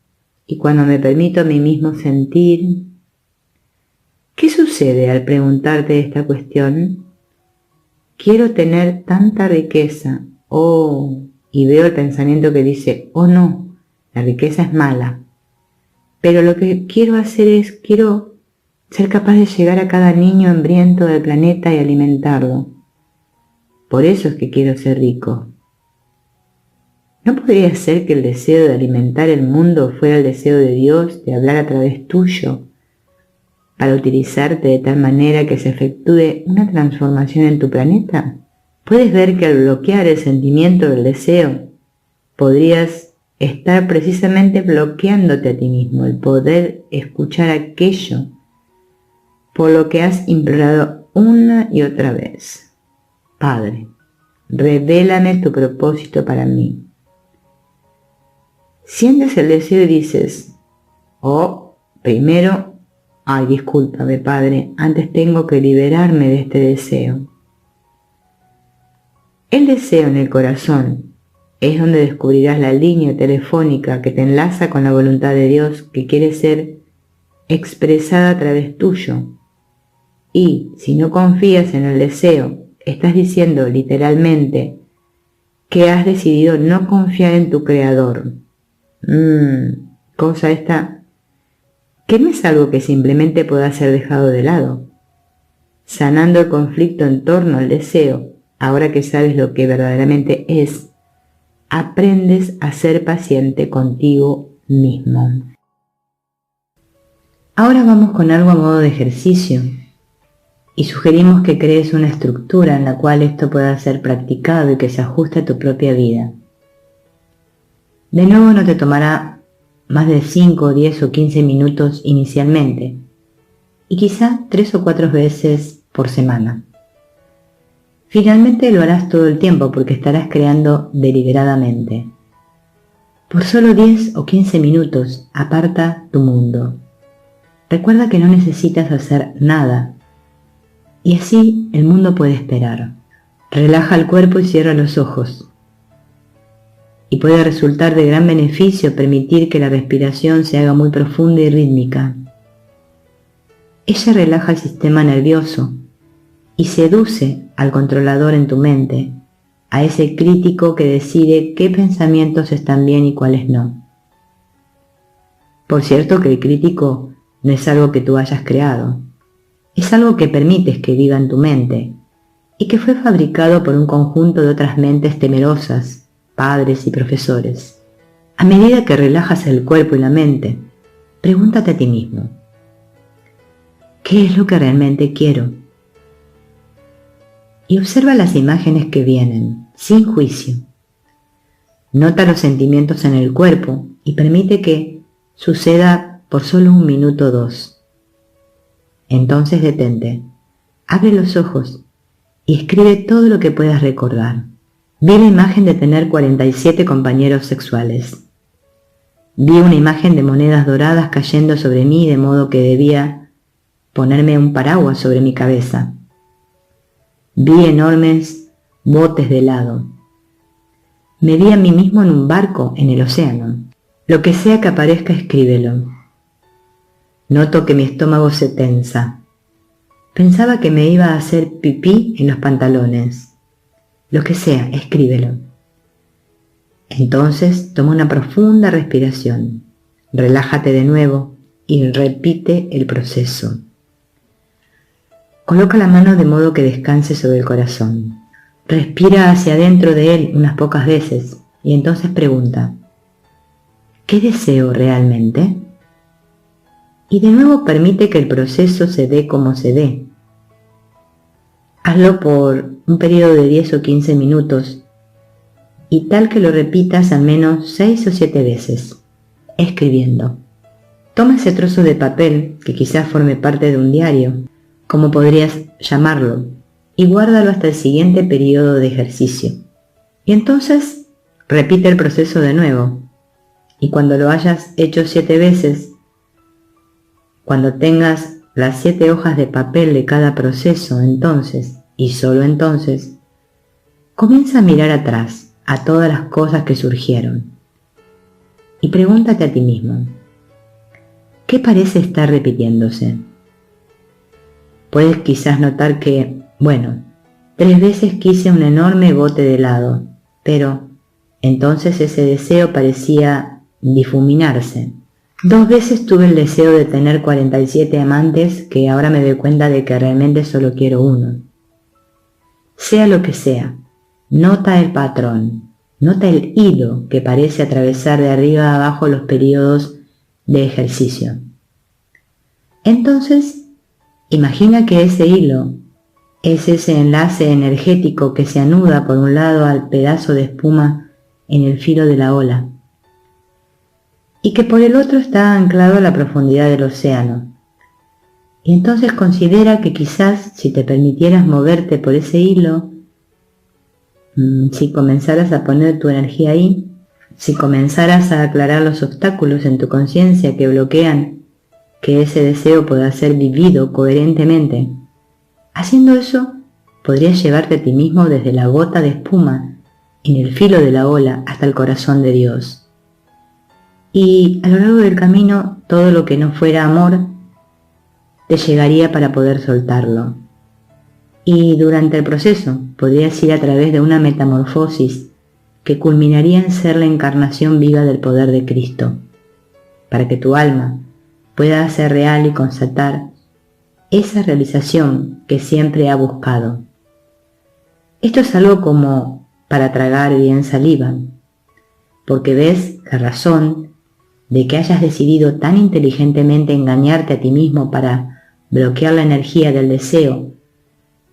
y cuando me permito a mí mismo sentir, ¿qué sucede al preguntarte esta cuestión? Quiero tener tanta riqueza, y veo el pensamiento que dice, no, la riqueza es mala. Pero lo que quiero hacer es, quiero ser capaz de llegar a cada niño hambriento del planeta y alimentarlo. Por eso es que quiero ser rico. ¿No podría ser que el deseo de alimentar el mundo fuera el deseo de Dios de hablar a través tuyo, para utilizarte de tal manera que se efectúe una transformación en tu planeta? Puedes ver que al bloquear el sentimiento del deseo, podrías estar precisamente bloqueándote a ti mismo, el poder escuchar aquello por lo que has implorado una y otra vez. Padre, revélame tu propósito para mí. Sientes el deseo y dices, primero, discúlpame, Padre, antes tengo que liberarme de este deseo. El deseo en el corazón es donde descubrirás la línea telefónica que te enlaza con la voluntad de Dios que quiere ser expresada a través tuyo. Y si no confías en el deseo, estás diciendo literalmente que has decidido no confiar en tu Creador. Cosa esta que no es algo que simplemente pueda ser dejado de lado. Sanando el conflicto en torno al deseo, ahora que sabes lo que verdaderamente es, aprendes a ser paciente contigo mismo. Ahora vamos con algo a modo de ejercicio y sugerimos que crees una estructura en la cual esto pueda ser practicado y que se ajuste a tu propia vida. De nuevo no te tomará más de 5, 10 o 15 minutos inicialmente y quizá 3 o 4 veces por semana. Finalmente lo harás todo el tiempo porque estarás creando deliberadamente. Por solo 10 o 15 minutos aparta tu mundo. Recuerda que no necesitas hacer nada y así el mundo puede esperar. Relaja el cuerpo y cierra los ojos. Y puede resultar de gran beneficio permitir que la respiración se haga muy profunda y rítmica. Ella relaja el sistema nervioso y seduce al controlador en tu mente, a ese crítico que decide qué pensamientos están bien y cuáles no. Por cierto que el crítico no es algo que tú hayas creado, es algo que permites que viva en tu mente y que fue fabricado por un conjunto de otras mentes temerosas, padres y profesores. A medida que relajas el cuerpo y la mente, pregúntate a ti mismo, ¿qué es lo que realmente quiero? Y observa las imágenes que vienen, sin juicio. Nota los sentimientos en el cuerpo y permite que suceda por solo 1 minuto o 2. Entonces detente, abre los ojos y escribe todo lo que puedas recordar. Vi la imagen de tener 47 compañeros sexuales. Vi una imagen de monedas doradas cayendo sobre mí de modo que debía ponerme un paraguas sobre mi cabeza. Vi enormes botes de helado. Me vi a mí mismo en un barco en el océano. Lo que sea que aparezca, escríbelo. Noto que mi estómago se tensa. Pensaba que me iba a hacer pipí en los pantalones. Lo que sea, escríbelo. Entonces toma una profunda respiración. Relájate de nuevo y repite el proceso. Coloca la mano de modo que descanse sobre el corazón. Respira hacia adentro de él unas pocas veces y entonces pregunta: ¿qué deseo realmente? Y de nuevo permite que el proceso se dé como se dé. Hazlo por un periodo de 10 o 15 minutos y tal que lo repitas al menos 6 o 7 veces, escribiendo. Toma ese trozo de papel, que quizás forme parte de un diario, como podrías llamarlo, y guárdalo hasta el siguiente periodo de ejercicio. Y entonces repite el proceso de nuevo, y cuando lo hayas hecho 7 veces, cuando tengas las 7 hojas de papel de cada proceso, entonces, y solo entonces, comienza a mirar atrás, a todas las cosas que surgieron, y pregúntate a ti mismo: ¿qué parece estar repitiéndose? Puedes quizás notar que, 3 veces quise un enorme bote de helado, pero entonces ese deseo parecía difuminarse. 2 veces tuve el deseo de tener 47 amantes, que ahora me doy cuenta de que realmente solo quiero uno. Sea lo que sea, nota el patrón, nota el hilo que parece atravesar de arriba a abajo los periodos de ejercicio. Entonces, imagina que ese hilo es ese enlace energético que se anuda por un lado al pedazo de espuma en el filo de la ola, y que por el otro está anclado a la profundidad del océano. Y entonces considera que quizás si te permitieras moverte por ese hilo, si comenzaras a poner tu energía ahí, si comenzaras a aclarar los obstáculos en tu conciencia que bloquean que ese deseo pueda ser vivido coherentemente, haciendo eso podrías llevarte a ti mismo desde la gota de espuma en el filo de la ola hasta el corazón de Dios. Y a lo largo del camino, todo lo que no fuera amor te llegaría para poder soltarlo. Y durante el proceso podrías ir a través de una metamorfosis que culminaría en ser la encarnación viva del poder de Cristo, para que tu alma pueda hacer real y constatar esa realización que siempre ha buscado. Esto es algo como para tragar bien saliva, porque ves la razón de que hayas decidido tan inteligentemente engañarte a ti mismo para bloquear la energía del deseo,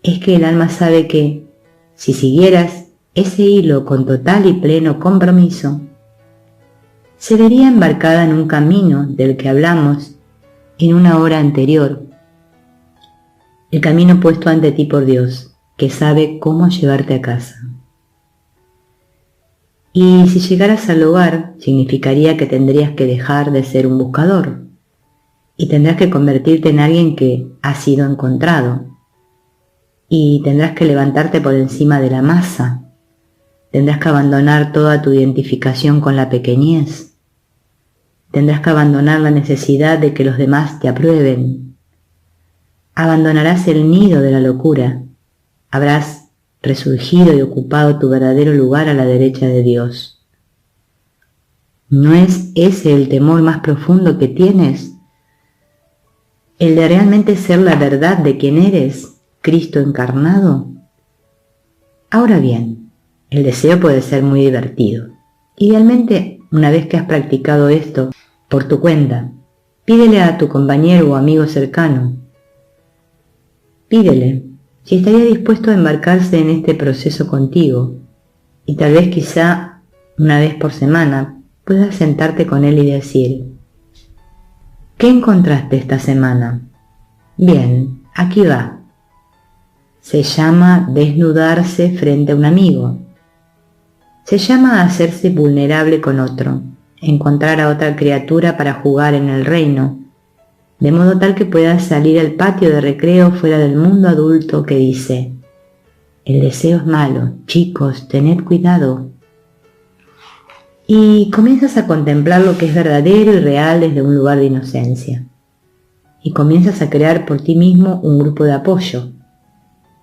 es que el alma sabe que, si siguieras ese hilo con total y pleno compromiso, se vería embarcada en un camino del que hablamos en una hora anterior, el camino puesto ante ti por Dios, que sabe cómo llevarte a casa. Y si llegaras al hogar, significaría que tendrías que dejar de ser un buscador y tendrás que convertirte en alguien que ha sido encontrado. Y tendrás que levantarte por encima de la masa. Tendrás que abandonar toda tu identificación con la pequeñez. Tendrás que abandonar la necesidad de que los demás te aprueben. Abandonarás el nido de la locura. Habrás resurgido y ocupado tu verdadero lugar a la derecha de Dios. ¿No es ese el temor más profundo que tienes? ¿El de realmente ser la verdad de quien eres, Cristo encarnado? Ahora bien, el deseo puede ser muy divertido. Idealmente, una vez que has practicado esto por tu cuenta, pídele a tu compañero o amigo cercano. Pídele si estaría dispuesto a embarcarse en este proceso contigo, y tal vez quizá una vez por semana puedas sentarte con él y decir: ¿qué encontraste esta semana? Bien, aquí va. Se llama desnudarse frente a un amigo. Se llama hacerse vulnerable con otro, encontrar a otra criatura para jugar en el reino, de modo tal que puedas salir al patio de recreo fuera del mundo adulto que dice: el deseo es malo, chicos, tened cuidado. Y comienzas a contemplar lo que es verdadero y real desde un lugar de inocencia. Y comienzas a crear por ti mismo un grupo de apoyo.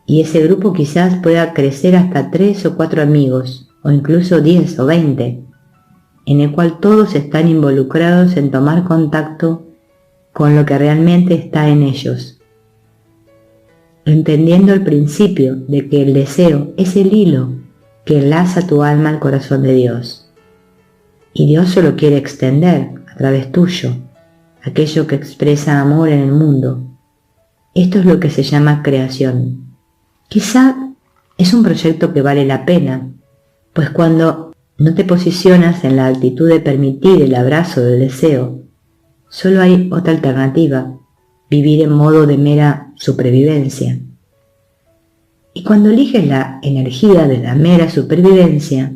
Y ese grupo quizás pueda crecer hasta 3 o 4 amigos, o incluso 10 o 20, en el cual todos están involucrados en tomar contacto con lo que realmente está en ellos, entendiendo el principio de que el deseo es el hilo que enlaza tu alma al corazón de Dios. Y Dios solo quiere extender a través tuyo aquello que expresa amor en el mundo. Esto es lo que se llama creación. Quizá es un proyecto que vale la pena, pues cuando no te posicionas en la actitud de permitir el abrazo del deseo, solo hay otra alternativa: vivir en modo de mera supervivencia. Y cuando eliges la energía de la mera supervivencia,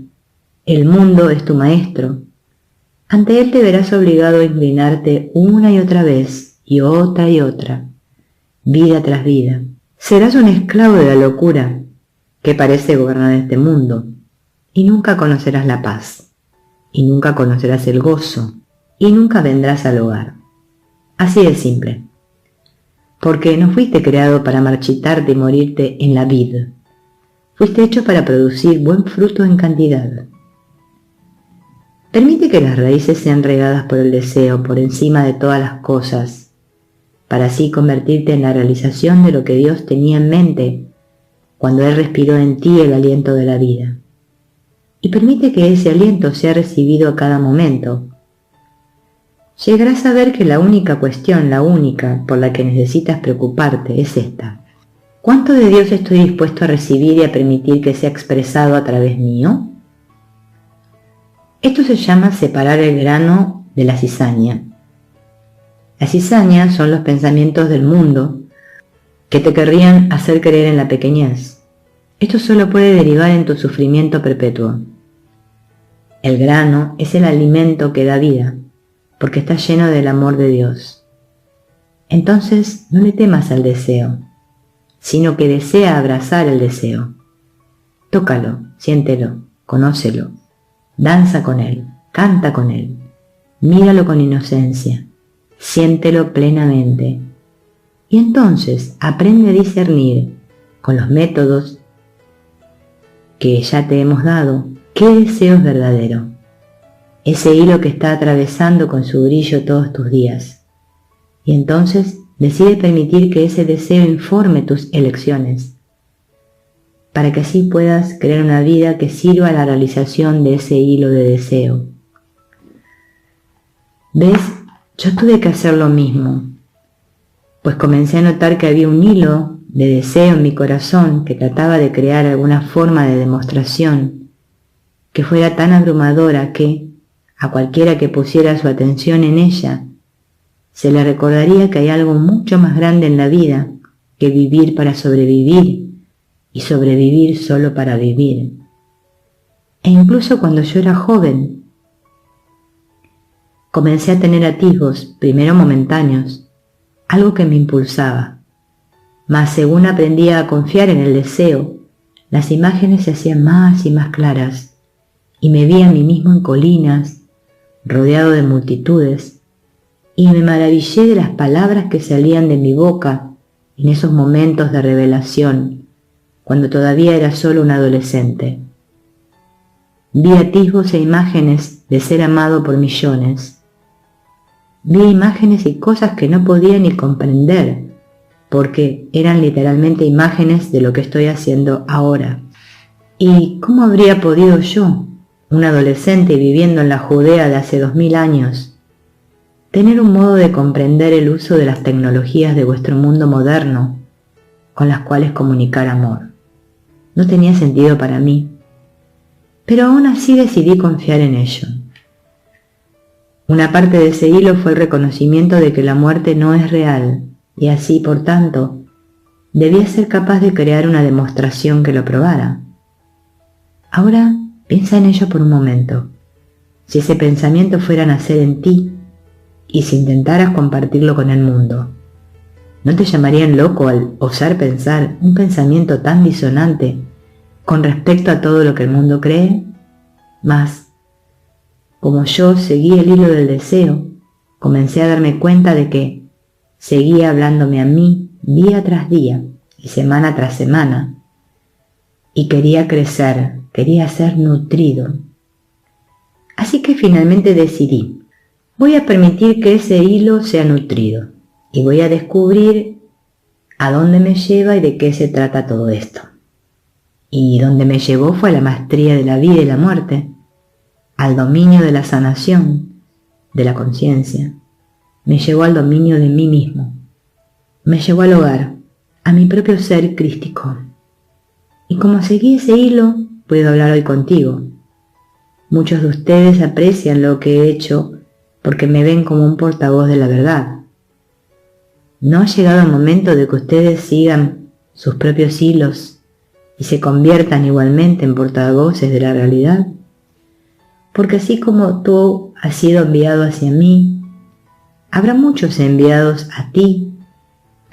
el mundo es tu maestro. Ante él te verás obligado a inclinarte una y otra vez, y otra, vida tras vida. Serás un esclavo de la locura que parece gobernar este mundo, y nunca conocerás la paz, y nunca conocerás el gozo, y nunca vendrás al hogar. Así de simple. Porque no fuiste creado para marchitarte y morirte en la vid. Fuiste hecho para producir buen fruto en cantidad. Permite que las raíces sean regadas por el deseo por encima de todas las cosas, para así convertirte en la realización de lo que Dios tenía en mente cuando Él respiró en ti el aliento de la vida. Y permite que ese aliento sea recibido a cada momento. Llegarás a ver que la única cuestión, la única por la que necesitas preocuparte es esta: ¿cuánto de Dios estoy dispuesto a recibir y a permitir que sea expresado a través mío? Esto se llama separar el grano de la cizaña. La cizaña son los pensamientos del mundo que te querrían hacer creer en la pequeñez. Esto solo puede derivar en tu sufrimiento perpetuo. El grano es el alimento que da vida, porque está lleno del amor de Dios. Entonces no le temas al deseo, sino que desea abrazar el deseo. Tócalo, siéntelo, conócelo, danza con él, canta con él, míralo con inocencia, siéntelo plenamente. Y entonces aprende a discernir, con los métodos que ya te hemos dado, qué deseo es verdadero, ese hilo que está atravesando con su brillo todos tus días. Y entonces decide permitir que ese deseo informe tus elecciones, para que así puedas crear una vida que sirva a la realización de ese hilo de deseo. ¿Ves? Yo tuve que hacer lo mismo, pues comencé a notar que había un hilo de deseo en mi corazón que trataba de crear alguna forma de demostración que fuera tan abrumadora que, a cualquiera que pusiera su atención en ella, se le recordaría que hay algo mucho más grande en la vida que vivir para sobrevivir y sobrevivir solo para vivir. E incluso cuando yo era joven, comencé a tener atisbos, primero momentáneos, algo que me impulsaba. Mas según aprendía a confiar en el deseo, las imágenes se hacían más y más claras, y me vi a mí mismo en colinas, rodeado de multitudes, y me maravillé de las palabras que salían de mi boca en esos momentos de revelación, cuando todavía era solo un adolescente. Vi atisbos e imágenes de ser amado por millones. Vi imágenes y cosas que no podía ni comprender, porque eran literalmente imágenes de lo que estoy haciendo ahora. ¿Y cómo habría podido yo, un adolescente viviendo en la Judea de hace 2000 años, tener un modo de comprender el uso de las tecnologías de vuestro mundo moderno con las cuales comunicar amor? No tenía sentido para mí, pero aún así decidí confiar en ello. Una parte de ese hilo fue el reconocimiento de que la muerte no es real, y así, por tanto, debías ser capaz de crear una demostración que lo probara. Ahora piensa en ello por un momento. Si ese pensamiento fuera a nacer en ti y si intentaras compartirlo con el mundo, ¿no te llamarían loco al osar pensar un pensamiento tan disonante con respecto a todo lo que el mundo cree? Mas, como yo seguí el hilo del deseo, comencé a darme cuenta de que seguía hablándome a mí día tras día y semana tras semana, y quería crecer, quería ser nutrido. Así que finalmente decidí, voy a permitir que ese hilo sea nutrido y voy a descubrir a dónde me lleva y de qué se trata todo esto. Y donde me llevó fue a la maestría de la vida y la muerte, al dominio de la sanación, de la conciencia. Me llevó al dominio de mí mismo. Me llevó al hogar, a mi propio ser crístico. Y como seguí ese hilo, puedo hablar hoy contigo. Muchos de ustedes aprecian lo que he hecho porque me ven como un portavoz de la verdad. ¿No ha llegado el momento de que ustedes sigan sus propios hilos y se conviertan igualmente en portavoces de la realidad? Porque así como tú has sido enviado hacia mí, habrá muchos enviados a ti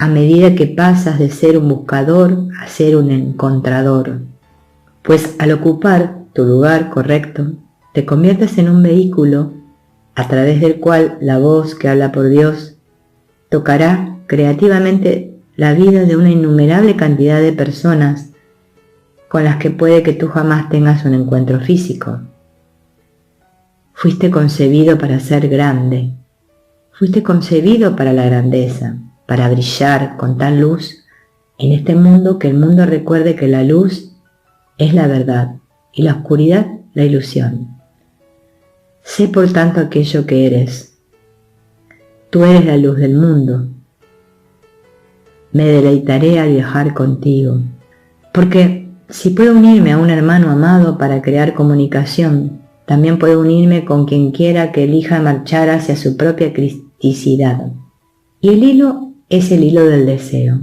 a medida que pasas de ser un buscador a ser un encontrador. Pues al ocupar tu lugar correcto, te conviertes en un vehículo a través del cual la voz que habla por Dios tocará creativamente la vida de una innumerable cantidad de personas con las que puede que tú jamás tengas un encuentro físico. Fuiste concebido para ser grande, fuiste concebido para la grandeza, para brillar con tal luz en este mundo que el mundo recuerde que la luz es la verdad y la oscuridad la ilusión. Sé por tanto aquello que eres. Tú eres la luz del mundo. Me deleitaré al viajar contigo, porque si puedo unirme a un hermano amado para crear comunicación, también puedo unirme con quien quiera que elija marchar hacia su propia cristicidad. Y el hilo es el hilo del deseo.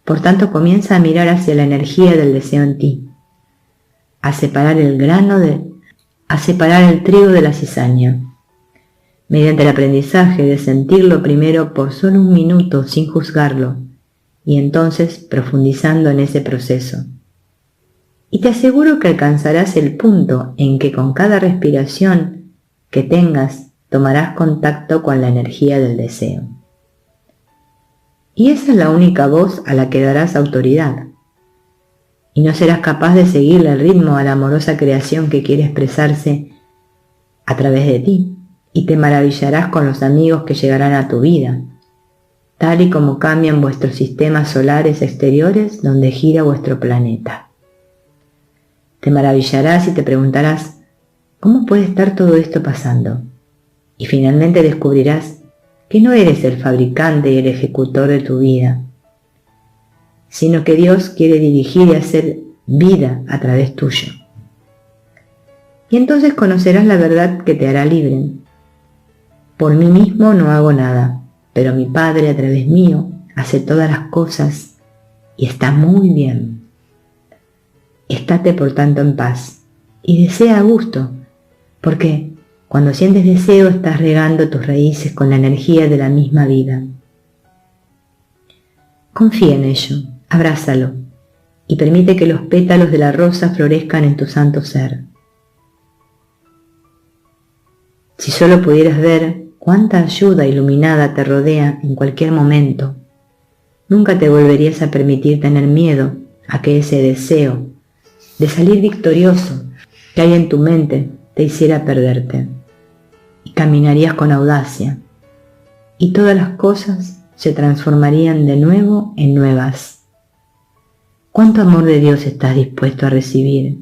Por tanto, comienza a mirar hacia la energía del deseo en ti, a separar el trigo de la cizaña, mediante el aprendizaje de sentirlo primero por solo un minuto sin juzgarlo, y entonces profundizando en ese proceso. Y te aseguro que alcanzarás el punto en que con cada respiración que tengas tomarás contacto con la energía del deseo. Y esa es la única voz a la que darás autoridad. Y no serás capaz de seguirle el ritmo a la amorosa creación que quiere expresarse a través de ti, y te maravillarás con los amigos que llegarán a tu vida, tal y como cambian vuestros sistemas solares exteriores donde gira vuestro planeta. Te maravillarás y te preguntarás, ¿cómo puede estar todo esto pasando? Y finalmente descubrirás que no eres el fabricante y el ejecutor de tu vida, sino que Dios quiere dirigir y hacer vida a través tuyo. Y entonces conocerás la verdad que te hará libre. Por mí mismo no hago nada, pero mi Padre a través mío hace todas las cosas y está muy bien. Estate por tanto en paz y desea a gusto, porque cuando sientes deseo estás regando tus raíces con la energía de la misma vida. Confía en ello, abrázalo y permite que los pétalos de la rosa florezcan en tu santo ser. Si solo pudieras ver cuánta ayuda iluminada te rodea en cualquier momento, nunca te volverías a permitir tener miedo a que ese deseo de salir victorioso que hay en tu mente te hiciera perderte, y caminarías con audacia, y todas las cosas se transformarían de nuevo en nuevas. ¿Cuánto amor de Dios estás dispuesto a recibir?